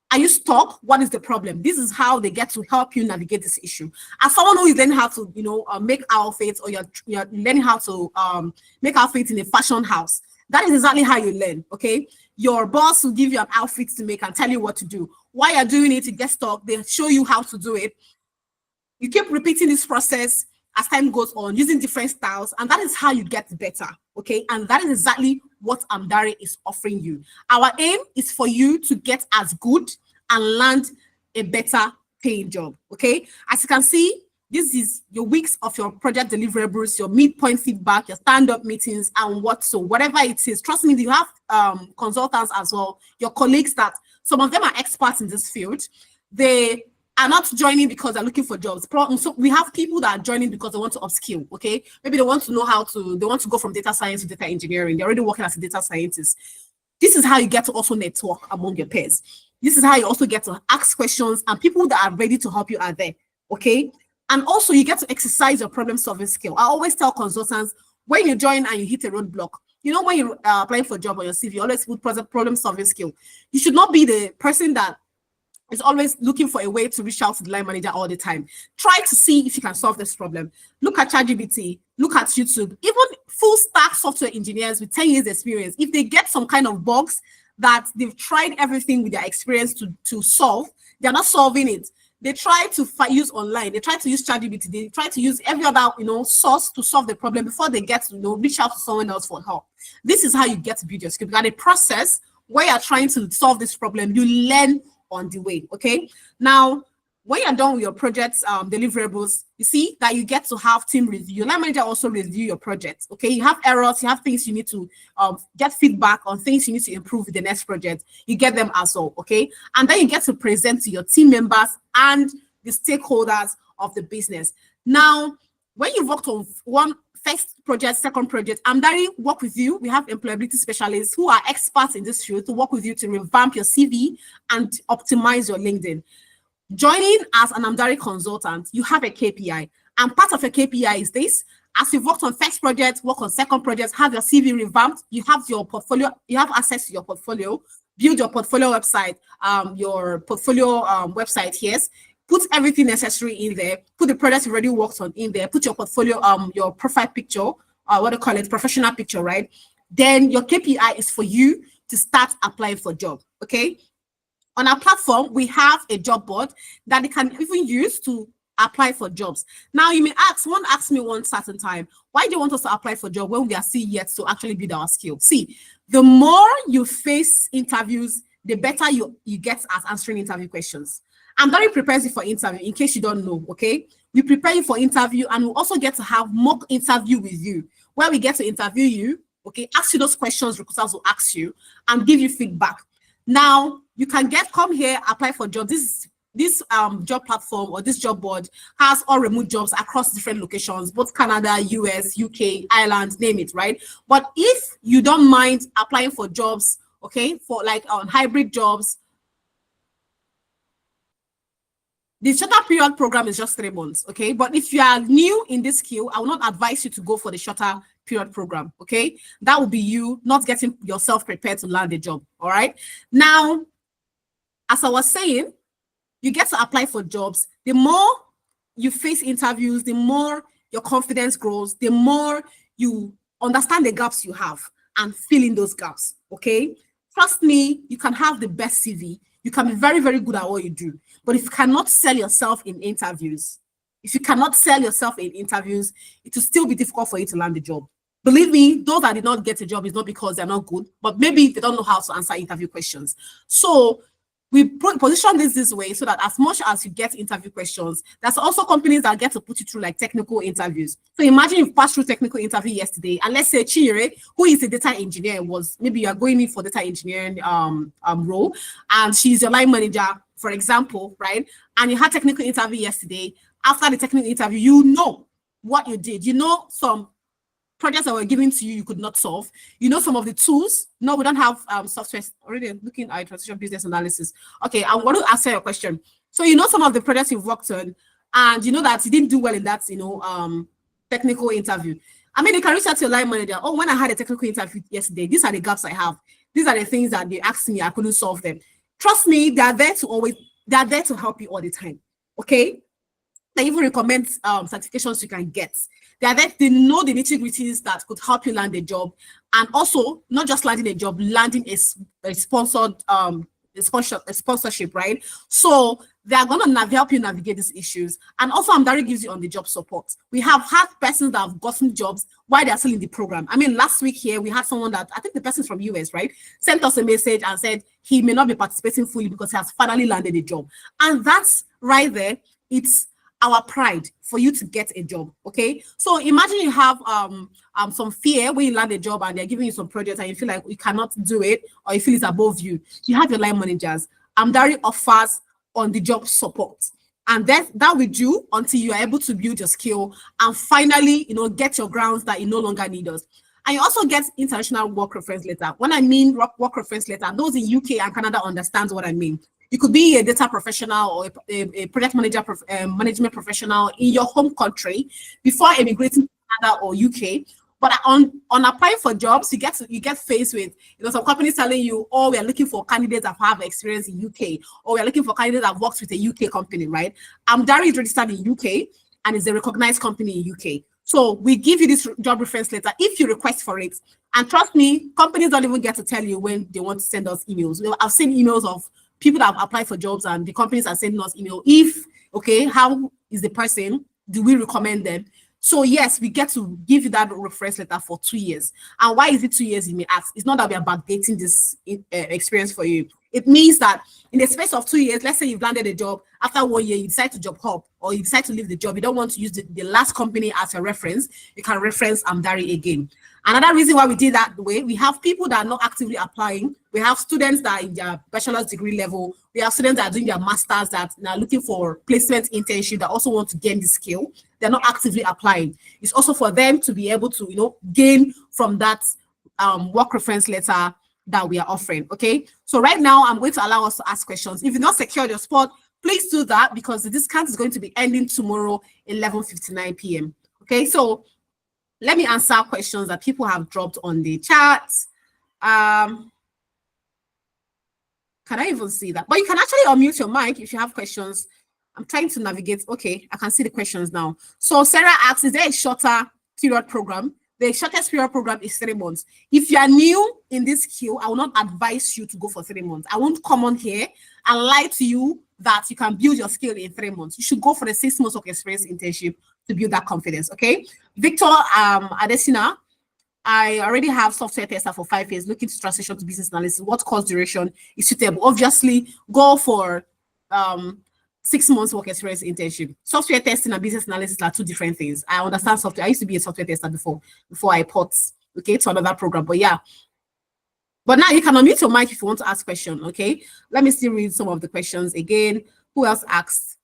Are you stuck? What is the problem? This is how they get to help you navigate this issue. As someone who is learning how to, make outfits, or you're learning how to make outfits in a fashion house, that is exactly how you learn, okay? Your boss will give you an outfit to make and tell you what to do. While you're doing it, you get stuck. They show you how to do it. You keep repeating this process as time goes on, using different styles, and that is how you get better, okay? And that is exactly what Amdari is offering you. Our aim is for you to get as good and land a better paying job, okay? As you can see, this is your weeks of your project deliverables, your midpoint feedback, your stand-up meetings, and whatever it is. Trust me, you have consultants as well, your colleagues that some of them are experts in this field. They are not joining because they're looking for jobs. So we have people that are joining because they want to upskill, okay? Maybe they want to they want to go from data science to data engineering. They're already working as a data scientist. This is how you get to also network among your peers. This is how you also get to ask questions, and people that are ready to help you are there, okay? And also you get to exercise your problem solving skill. I always tell consultants, when you join and you hit a roadblock, when you're applying for a job on your CV, you always put problem solving skill. You should not be the person that is always looking for a way to reach out to the line manager all the time. Try to see if you can solve this problem. Look at ChatGPT, look at YouTube. Even full stack software engineers with 10 years experience, if they get some kind of bugs that they've tried everything with their experience to solve, they're not solving it. They try to use online. They try to use ChatGPT. They try to use every other, source to solve the problem before they get to, reach out to someone else for help. This is how you get to build your skill. You got a process where you're trying to solve this problem. You learn on the way, okay? Now, when you're done with your project's deliverables, you see that you get to have team review. Your line manager also review your project. Okay, you have errors, you have things you need to get feedback on, things you need to improve with the next project. You get them as well. Okay, and then you get to present to your team members and the stakeholders of the business. Now, when you've worked on one first project, second project, Amdari work with you. We have employability specialists who are experts in this field to work with you to revamp your CV and optimize your LinkedIn. Joining as an Amdari consultant, you have a KPI, and part of a KPI is this: as you've worked on first project, work on second project, have your CV revamped, you have your portfolio, you have access to your portfolio, build your portfolio website, website here, put everything necessary in there, put the projects you already worked on in there, put your portfolio, your profile picture, what do you call it, professional picture, right? Then your KPI is for you to start applying for job, okay? On our platform, we have a job board that they can even use to apply for jobs. Now, you may ask, someone asked me one certain time, why do you want us to apply for job when we are still yet to actually build our skill? See, the more you face interviews, the better you get at answering interview questions. Amdari prepares you for interview, in case you don't know, okay? We prepare you for interview, and we also get to have mock interview with you, where we get to interview you, okay, ask you those questions recruiters will ask you, and give you feedback. Now, you can come here, apply for jobs. This job platform or this job board has all remote jobs across different locations, both Canada, US, UK, Ireland, name it, right? But if you don't mind applying for jobs, okay, for like on hybrid jobs, the shorter period program is just 3 months, okay? But if you are new in this skill, I will not advise you to go for the shorter period program, okay? That will be you not getting yourself prepared to land a job, all right? Now, as I was saying, you get to apply for jobs. The more you face interviews, the more your confidence grows, the more you understand the gaps you have and fill in those gaps, okay? Trust me, you can have the best CV. You can be very, very good at what you do. But if you cannot sell yourself in interviews, it will still be difficult for you to land the job. Believe me, those that did not get a job is not because they're not good, but maybe they don't know how to answer interview questions. So we position this way so that as much as you get interview questions, there's also companies that get to put you through like technical interviews. So imagine you've passed through technical interview yesterday, and let's say Chinyere, who is a data engineer, maybe you are going in for data engineering role, and she's your line manager, for example, right? And you had technical interview yesterday. After the technical interview, you know what you did. You know some projects that were given to you, you could not solve. You know some of the tools. No, we don't have software. Already looking at transition business analysis. Okay, I want to answer your question. So you know some of the projects you've worked on, and you know that you didn't do well in that, technical interview. I mean, you can reach out to your line manager. Oh, when I had a technical interview yesterday, these are the gaps I have. These are the things that they asked me, I couldn't solve them. Trust me, they are there to help you all the time. Okay. They even recommend certifications you can get. They are there, they know the nitty-gritties that could help you land a job, and also not just landing a job, landing a sponsorship, right? So they are going to help you navigate these issues. And also, Amdari gives you on-the-job support. We have had persons that have gotten jobs while they are still in the program. I mean, last week here, we had someone that, I think the person's from US, right? Sent us a message and said he may not be participating fully because he has finally landed a job. And that's right there. It's our pride for you to get a job, okay? So imagine you have some fear when you land a job and they're giving you some projects and you feel like you cannot do it, or you feel it's above you. You have your line managers. Amdari offers on-the-job support, and that will do until you are able to build your skill and finally, get your grounds that you no longer need us. And you also get international work reference letter. When I mean work reference letter, those in UK and Canada understand what I mean. You could be a data professional or a project manager, management professional in your home country before immigrating to Canada or UK. But on applying for jobs, you get faced with some companies telling you, oh, we are looking for candidates that have experience in UK, or we are looking for candidates that works with a UK company, right? Amdari is registered in UK and is a recognized company in UK. So we give you this job reference letter if you request for it. And trust me, companies don't even get to tell you when they want to send us emails. I've seen emails of people that have applied for jobs and the companies are sending us email. How is the person? Do we recommend them? So yes, we get to give you that reference letter for 2 years. And why is it 2 years, you may ask? It's not that we are backdating this experience for you. It means that in the space of 2 years, let's say you've landed a job, after 1 year, you decide to job hop or you decide to leave the job. You don't want to use the last company as a reference. You can reference Amdari again. Another reason why we did that way, we have people that are not actively applying. We have students that are in their bachelor's degree level. We have students that are doing their masters that are looking for placement internship that also want to gain the skill. They're not actively applying. It's also for them to be able to, gain from that work reference letter that we are offering. Okay, so right now I'm going to allow us to ask questions. If you've not secured your spot, please do that because the discount is going to be ending tomorrow 11:59 p.m. Okay, so let me answer questions that people have dropped on the chat. Can I even see that? But you can actually unmute your mic if you have questions. I'm trying to navigate. Okay, I can see the questions now. So Sarah asks, is there a shorter period program? The shortest period program is 3 months. If you are new in this skill, I will not advise you to go for 3 months. I won't come on here and lie to you that you can build your skill in 3 months. You should go for the 6 months of experience internship to build that confidence, okay? Victor Adesina, I already have software tester for 5 years, looking to transition to business analysis. What course duration is suitable? Obviously, go for 6 months work experience internship. Software testing and business analysis are two different things. I understand software. I used to be a software tester before I port, okay, to another program. But yeah. But now you can unmute your mic if you want to ask a question, okay? Let me still read some of the questions again. Who else asked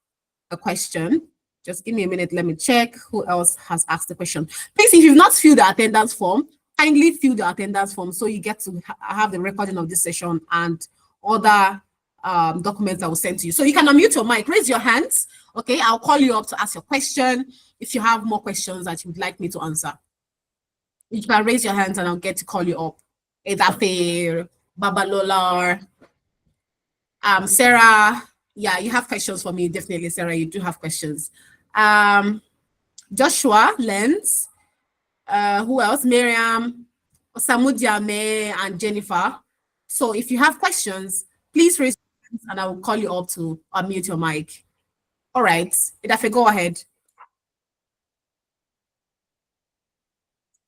a question? Just give me a minute. Let me check who else has asked the question. Please, if you've not filled the attendance form, kindly fill the attendance form so you get to have the recording of this session and other documents that will send to you. So you can unmute your mic, raise your hands. Okay, I'll call you up to ask your question. If you have more questions that you would like me to answer, you can raise your hands and I'll get to call you up. Edafe, Babalola, Sarah. Yeah, you have questions for me. Definitely, Sarah, you do have questions. Joshua, Lenz, who else? Miriam, Osamudiame, and Jennifer. So if you have questions, please raise your hands and I will call you up to unmute your mic. All right, Edafe, go ahead.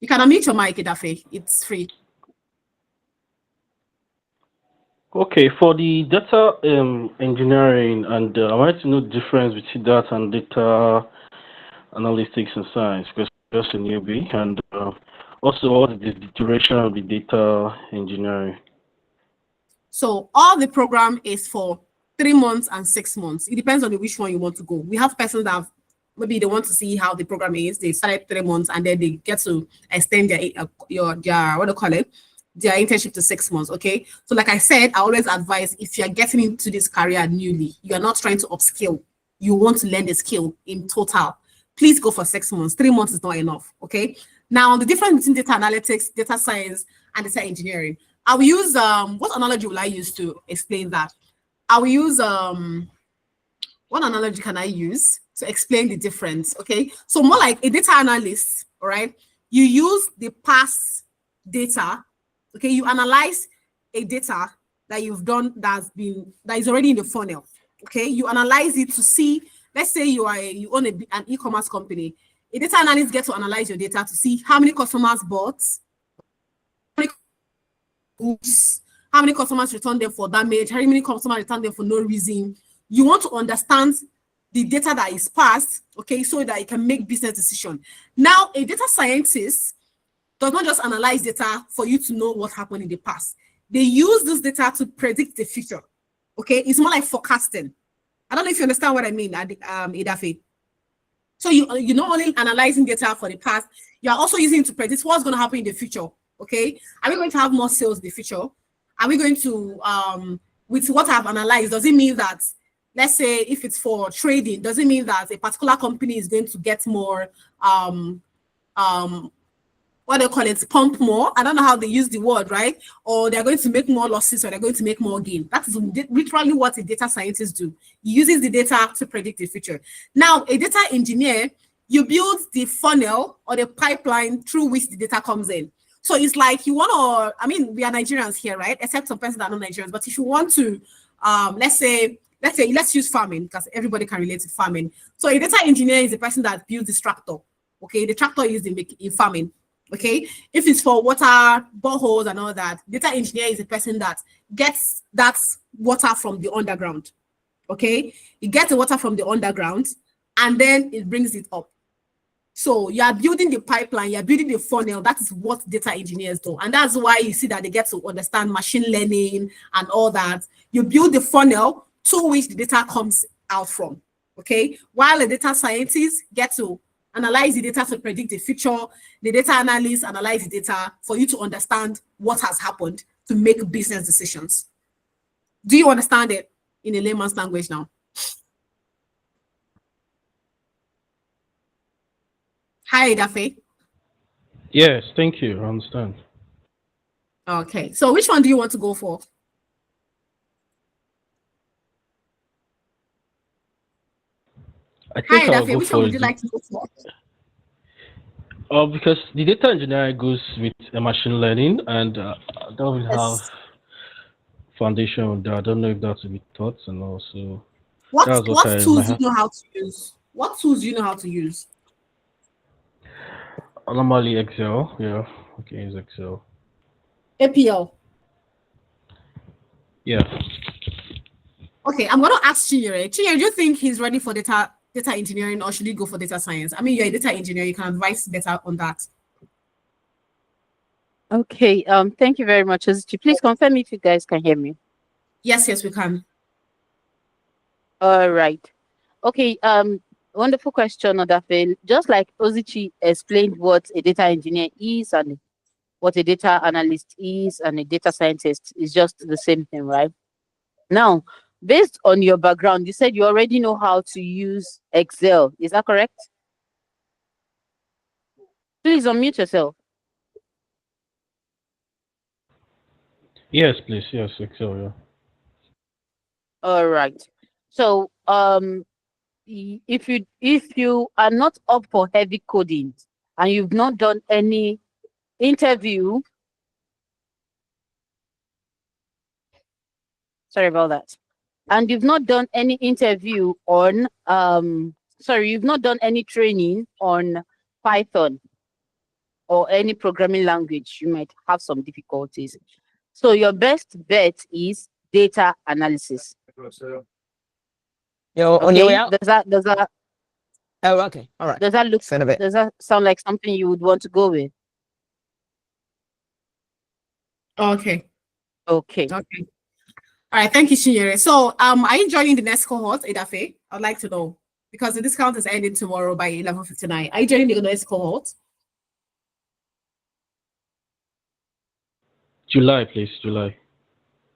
You can unmute your mic, Edafe. It's free. Okay, for the data engineering, and I wanted to know the difference between that and data analytics and science, because I'm just a newbie, and also what is the duration of the data engineering? So all the program is for 3 months and 6 months. It depends on which one you want to go. We have persons that have, maybe they want to see how the program is. They started 3 months and then they get to extend their what do you call it? Their internship to 6 months. Okay. So like I said, I always advise if you're getting into this career newly, you're not trying to upskill, you want to learn the skill in total, please go for 6 months. 3 months is not enough. Okay. Now the difference between data analytics, data science, and data engineering. I will use what analogy will I use to explain that? I will use what analogy can I use to explain the difference? Okay, so more like a data analyst, all right? You use the past data, okay? You analyze a data that you've done that is already in the funnel, okay? You analyze it to see, let's say you own an e-commerce company. A data analyst gets to analyze your data to see how many customers bought, goods, how many customers return them for damage, how many customers return them for no reason. You want to understand the data that is passed, okay, so that you can make business decision. Now, a data scientist does not just analyze data for you to know what happened in the past. They use this data to predict the future, okay? It's more like forecasting. I don't know if you understand what I mean, Edafe. So you're not only analyzing data for the past, you're also using it to predict what's going to happen in the future. Okay, are we going to have more sales in the future? Are we going to, with what I've analyzed, does it mean that, let's say if it's for trading, does it mean that a particular company is going to get more, what do you call it, pump more? I don't know how they use the word, right? Or they're going to make more losses or they're going to make more gain. That is literally what a data scientist do. He uses the data to predict the future. Now, a data engineer, you build the funnel or the pipeline through which the data comes in. So it's like you want to, I mean, we are Nigerians here, right? Except some persons that are not Nigerians. But if you want to, let's use farming because everybody can relate to farming. So a data engineer is the person that builds this tractor. Okay, the tractor is in farming. Okay, if it's for water, boreholes, and all that, data engineer is a person that gets that water from the underground. Okay, you get the water from the underground and then it brings it up. So you are building the pipeline, you are building the funnel. That is what data engineers do. And that's why you see that they get to understand machine learning and all that. You build the funnel to which the data comes out from. Okay. While the data scientists get to analyze the data to predict the future, the data analysts analyze the data for you to understand what has happened to make business decisions. Do you understand it in a layman's language now? Hi, Dafe. Yes, thank you. I understand. Okay, so which one do you want to go for? I Hi, think I'll Dafe. go Which one for would you like to go for? because the data engineer goes with machine learning, and I don't really have Yes. foundation on that. I don't know if that's a bit taught, and also What that's what what I might tools do you have. know how to use? What tools do you know how to use? Normally Excel, yeah. Okay, it's Excel. APL. Yeah. Okay, I'm gonna ask Chinyere. Chinyere, do you think he's ready for data engineering, or should he go for data science? I mean, you're a data engineer, you can advise better on that. Okay. Thank you very much. Ozichi, please confirm if you guys can hear me. Yes, yes, we can. All right. Okay. Wonderful question, Odafe. Just like Ozichi explained what a data engineer is and what a data analyst is and a data scientist is just the same thing, right? Now, based on your background, you said you already know how to use Excel. Is that correct? Please unmute yourself. Yes, please. Yes, Excel. Yeah. All right. So, if you are not up for heavy coding and you've not done any interview, sorry about that, and you've not done any interview on sorry, you've not done any training on Python or any programming language, you might have some difficulties. So your best bet is data analysis. You're on your way Okay, out? Oh, okay. All right. does that look Send a bit. does that sound like something you would want to go with? Okay. Okay. Okay. All right, thank you, Chinyere. So, are you joining the next cohort, Idafe? I'd like to know because the discount is ending tomorrow by 11:59. Are you joining the next cohort? July, please. July.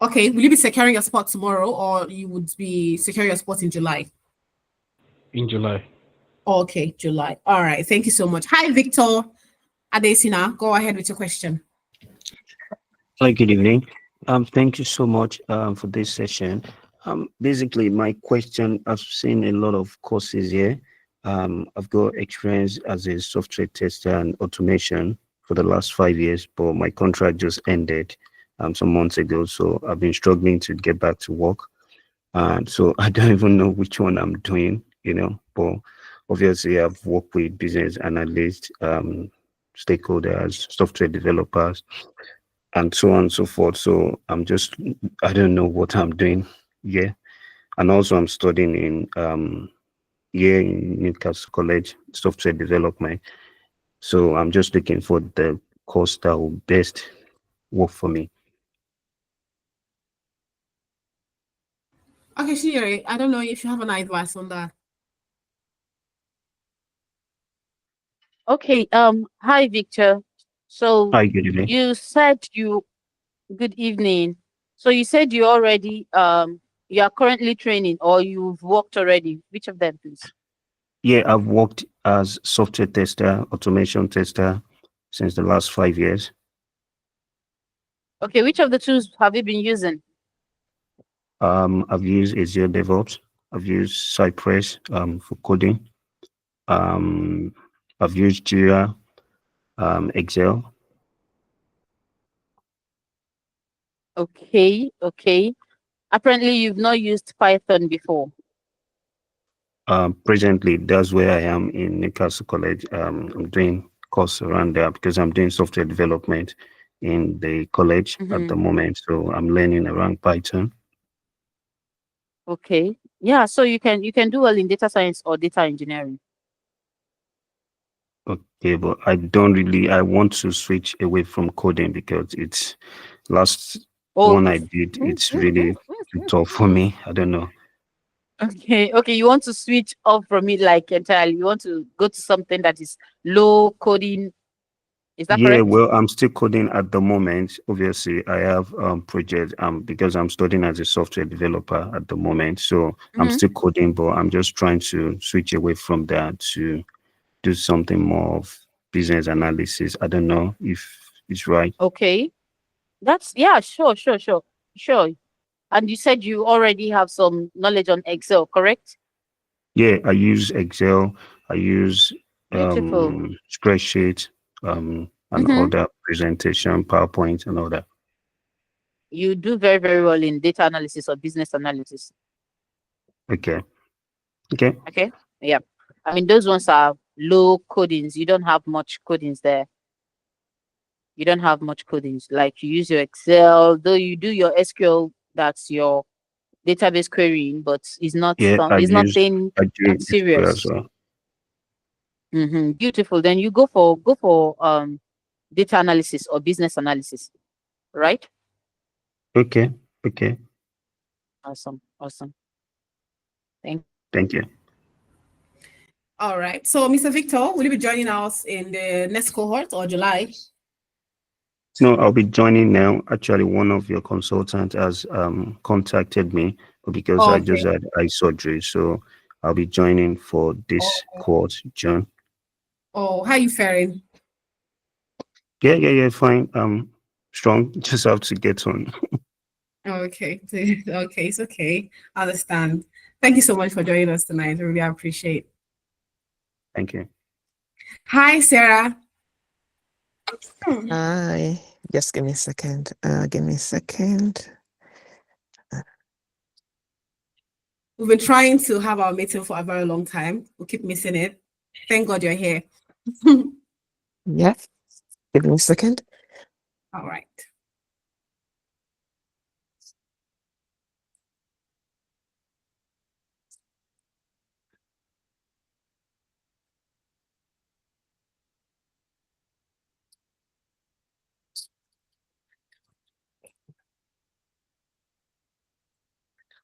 Okay, will you be securing your spot tomorrow, or you would be securing your spot in July? In July. Okay, July. All right, thank you so much. Hi, Victor Adesina. Go ahead with your question. Hi, good evening. Thank you so much for this session. Basically, my question, I've seen a lot of courses here. I've got experience as a software tester and automation for the last 5 years, but my contract just ended some months ago. So I've been struggling to get back to work. So I don't even know which one I'm doing, but obviously I've worked with business analysts, stakeholders, software developers, and so on and so forth. So I don't know what I'm doing. Yeah. And also I'm studying here in Newcastle College, software development. So I'm just looking for the course that will best work for me. Okay, Chinyere, I don't know if you have an advice on that. Okay. Hi, Victor. So Hi, good evening. you said good evening. So you said you are currently training or you've worked already. Which of them, please? Yeah, I've worked as software tester, automation tester since the last 5 years. Okay, which of the tools have you been using? I've used Azure DevOps. I've used Cypress for coding. Um, I've used Jira, Excel. Okay, okay. Apparently you've not used Python before. Presently, that's where I am in Newcastle College. I'm doing course around there because I'm doing software development in the college at the moment. So I'm learning around Python. Okay. Yeah, so you can do well in data science or data engineering. Okay, but I want to switch away from coding because it's last Oh. one I did, it's really too tough for me. I don't know. Okay, okay. You want to switch off from it like entirely. You want to go to something that is low coding. Is that Yeah, correct? well, I'm still coding at the moment. Obviously, I have project because I'm studying as a software developer at the moment. So I'm still coding, but I'm just trying to switch away from that to do something more of business analysis. I don't know if it's right. Okay. That's yeah, sure, sure, sure, sure. And you said you already have some knowledge on Excel, correct? Yeah, I use Excel, I use Beautiful. spreadsheet, and all Mm-hmm. that presentation, PowerPoint, and all that. You do very, very well in data analysis or business analysis. Okay, okay, Okay. Yeah. I mean, those ones are low codings. You don't have much codings there. You don't have much codings. Like you use your Excel, though you do your SQL, that's your database querying, but yeah, it's nothing I do SQL as serious. well. Beautiful. Then you go for data analysis or business analysis, right? Okay, okay, Awesome. Awesome. Thank thank you. All right. So, Mr. Victor, will you be joining us in the next cohort or July? No, I'll be joining now. Actually, one of your consultants has contacted me because I just Okay. had eye surgery, so I'll be joining for this Oh, course, John. oh, how you faring? Yeah, yeah, yeah, fine. Strong. Just have to get on. Okay. Okay, it's okay. I understand. Thank you so much for joining us tonight. I really appreciate. Thank you. Hi, Sarah. Hi. Just give me a second. Give me a second. We've been trying to have our meeting for a very long time. We keep missing it. Thank God you're here. Yeah. Give me a second. All right.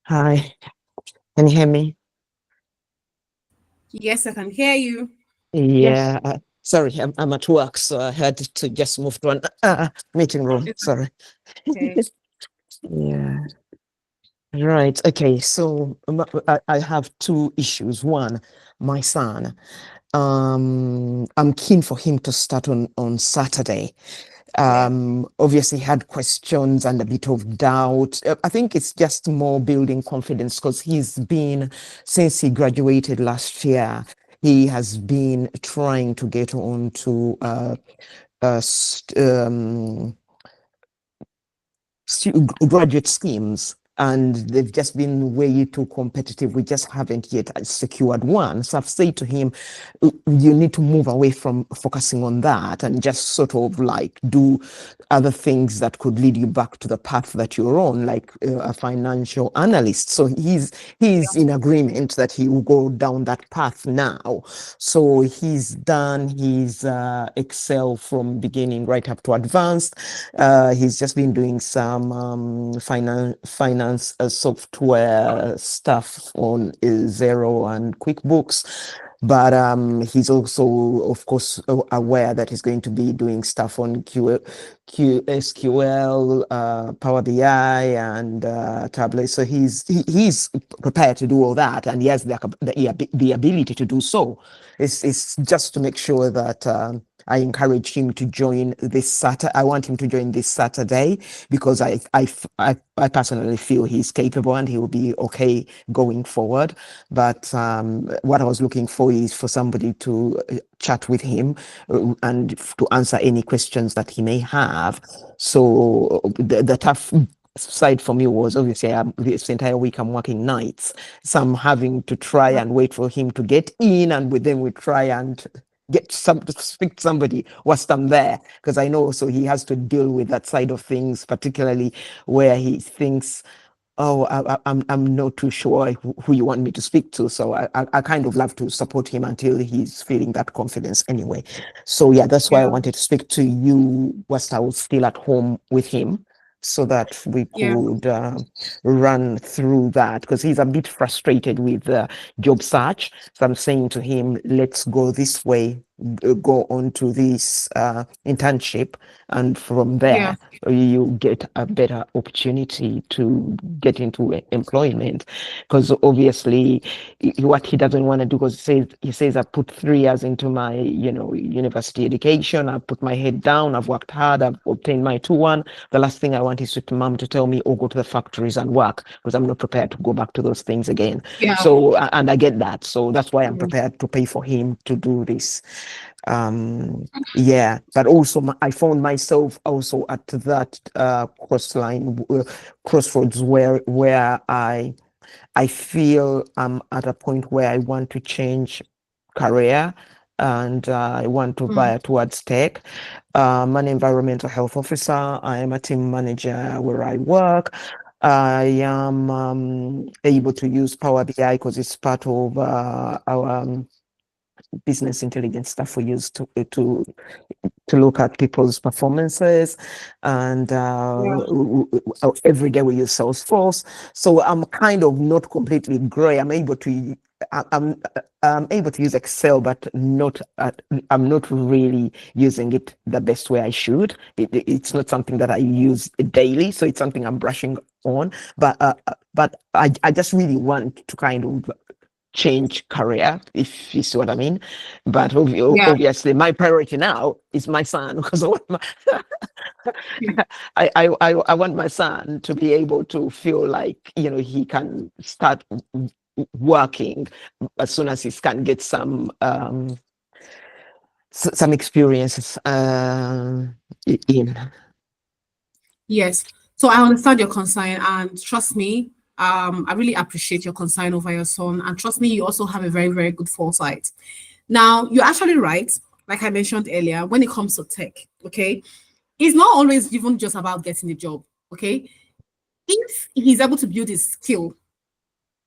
Hi. Can you hear me? Yes, I can hear you. Yes. Yeah. Sorry, I'm at work, so I had to just move to an meeting room. It's Sorry. okay. Yeah. Right. Okay. So I have two issues. One, my son. I'm keen for him to start on Saturday. Yeah. Obviously had questions and a bit of doubt. I think it's just more building confidence because since he graduated last year, he has been trying to get on to graduate schemes, and they've just been way too competitive. We just haven't yet secured one. So I've said to him, you need to move away from focusing on that and just sort of like do other things that could lead you back to the path that you're on, like a financial analyst. So he's in agreement that he will go down that path now. So he's done his Excel from beginning right up to advanced. He's just been doing some finance software stuff on Zero and QuickBooks. But he's also, of course, aware that he's going to be doing stuff on SQL, Power BI, and Tablet. So he's prepared to do all that, and he has the ability to do so. It's just to make sure that I encourage him to join this Saturday. I want him to join this Saturday because I personally feel he's capable and he will be okay going forward. But what I was looking for is for somebody to chat with him and to answer any questions that he may have. So the tough side for me was obviously this entire week I'm working nights, so I'm having to try and wait for him to get in, and then we try and get some to speak to somebody whilst I'm there, because I know also he has to deal with that side of things, particularly where he thinks, oh, I'm not too sure who you want me to speak to. So I kind of love to support him until he's feeling that confidence anyway. So yeah, that's why I wanted to speak to you whilst I was still at home with him, so that we could run through that, because he's a bit frustrated with the job search. So I'm saying to him, let's go this way, go on to this internship, and from there you get a better opportunity to get into employment. Because obviously what he doesn't want to do, because he says I put 3 years into my university education, I put my head down, I've worked hard, I've obtained my 2-1. The last thing I want is to mom to tell me, oh, go to the factories and work, because I'm not prepared to go back to those things again. So and I get that, so that's why I'm prepared to pay for him to do this. Yeah, but also I found myself also at that crossroads where I feel I'm at a point where I want to change career, and I want to buy towards tech. I'm an environmental health officer. I am a team manager where I work. I am able to use Power BI because it's part of our business intelligence stuff we use to look at people's performances, and every day we use Salesforce. So I'm kind of not completely gray. I'm able to use Excel, but I'm not really using it the best way I should. It's not something that I use daily, so it's something I'm brushing on. But I just really want to kind of change career, if you see what I mean. But obviously my priority now is my son, because I want my son to be able to feel like he can start working as soon as he can get some experiences in. Yes. So I understand your concern, and trust me, I really appreciate your concern over your son. And trust me, you also have a very, very good foresight. Now, you're actually right. Like I mentioned earlier, when it comes to tech, okay, it's not always even just about getting the job, okay? If he's able to build his skill,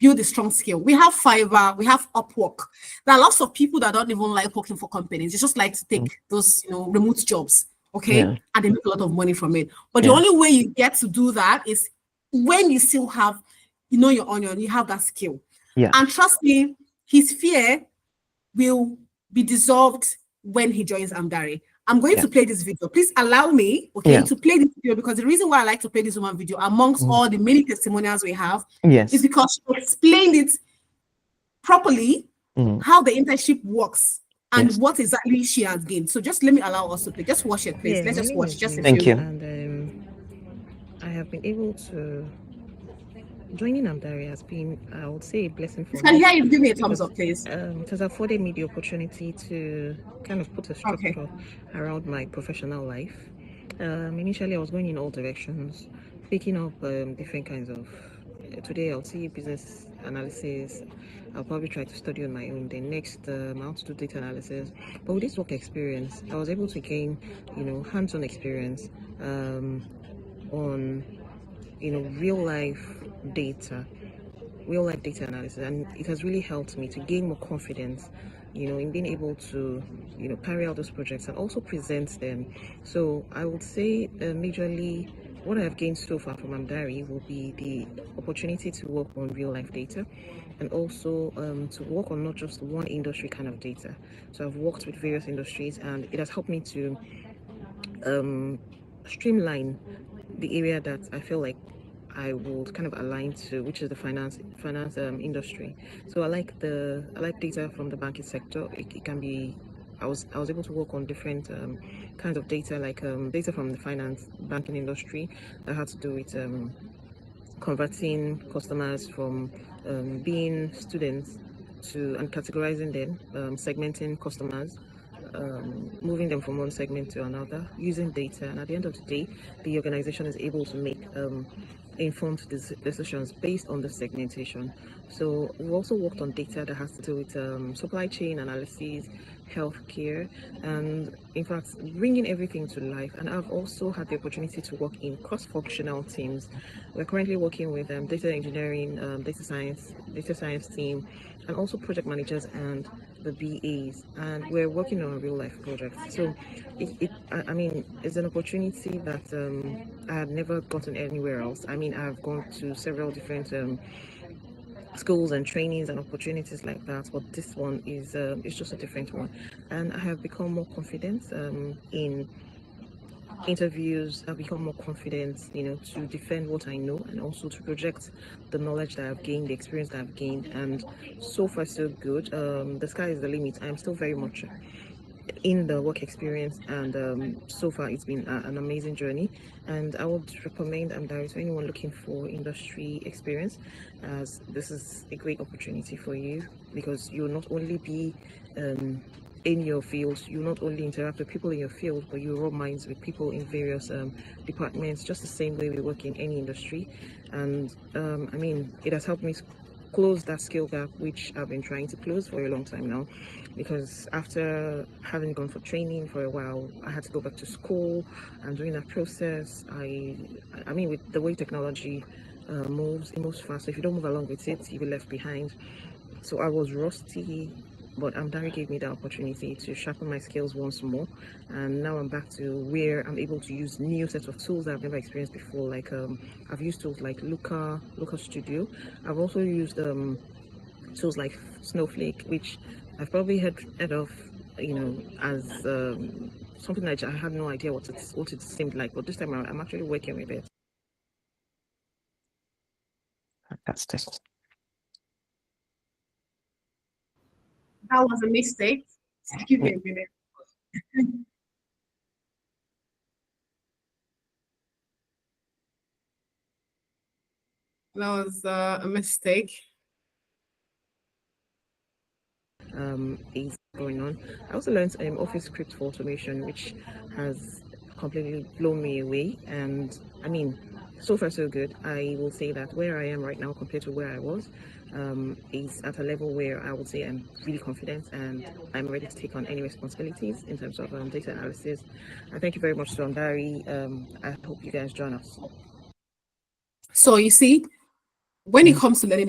build a strong skill. We have Fiverr, we have Upwork. There are lots of people that don't even like working for companies. They just like to take those, remote jobs, okay? Yeah. And they make a lot of money from it. But the only way you get to do that is when you still have, your onion, you have that skill. Yeah. And trust me, his fear will be dissolved when he joins Amdari. I'm going to play this video. Please allow me, okay, to play this video, because the reason why I like to play this one video amongst all the many testimonials we have is because she explained it properly, how the internship works and what exactly she has gained. So just let me allow us to play. Just watch it, please. Yeah, Let's my just name watch is just a Chinyere, few. and I have been able to joining Amdari has been, I would say, a blessing for Can me. you hear you? Give me a thumbs because, up, please. It has afforded me the opportunity to kind of put a structure around my professional life. Initially, I was going in all directions, picking up different kinds of. Today, I'll see business analysis. I'll probably try to study on my own. Then next, I want to do data analysis. But with this work experience, I was able to gain, hands-on experience on, real life data analysis, and it has really helped me to gain more confidence in being able to carry out those projects and also present them. So I would say majorly what I have gained so far from Amdari will be the opportunity to work on real life data, and also to work on not just one industry kind of data. So I've worked with various industries, and it has helped me to streamline the area that I feel like I would kind of align to, which is the finance industry. So I like data from the banking sector. It can be. I was able to work on different kinds of data, like data from the finance banking industry that had to do with converting customers from being students to, and categorizing them, segmenting customers, moving them from one segment to another using data. And at the end of the day, the organization is able to make informed decisions based on the segmentation. So we've also worked on data that has to do with supply chain analysis, healthcare, and in fact bringing everything to life. And I've also had the opportunity to work in cross-functional teams. We're currently working with data engineering, data science team, and also project managers and the BAs, and we're working on real life projects. So I mean, it's an opportunity that I had never gotten anywhere else. I mean, I've gone to several different schools and trainings and opportunities like that, but this one is it's just a different one, and I have become more confident in interviews. I've become more confident, to defend what I know and also to project the knowledge that I've gained, the experience that I've gained, and so far so good. The sky is the limit. I'm still very much in the work experience, and so far it's been an amazing journey, and I would recommend to anyone looking for industry experience, as this is a great opportunity for you, because you'll not only be in your field, you not only interact with people in your field, but you rub minds with people in various departments, just the same way we work in any industry. And I mean, it has helped me close that skill gap, which I've been trying to close for a long time now, because after having gone for training for a while, I had to go back to school, and during that process, I mean, with the way technology moves, it moves fast. So if you don't move along with it, you'll be left behind. So I was rusty, but Amdari gave me the opportunity to sharpen my skills once more, and now I'm back to where I'm able to use new sets of tools that I've never experienced before. Like I've used tools like Looker Studio. I've also used tools like Snowflake, which I've probably heard of, as something that I had no idea what it seemed like. But this time I'm actually working with it. Fantastic. That was a mistake. Give me a minute. That was a mistake. Is going on. I also learned Office script for automation, which has completely blown me away. And I mean, so far so good. I will say that where I am right now compared to where I was is at a level where I would say I'm really confident and I'm ready to take on any responsibilities in terms of data analysis. And thank you very much, Barry. I hope you guys join us. So you see, when it comes to learning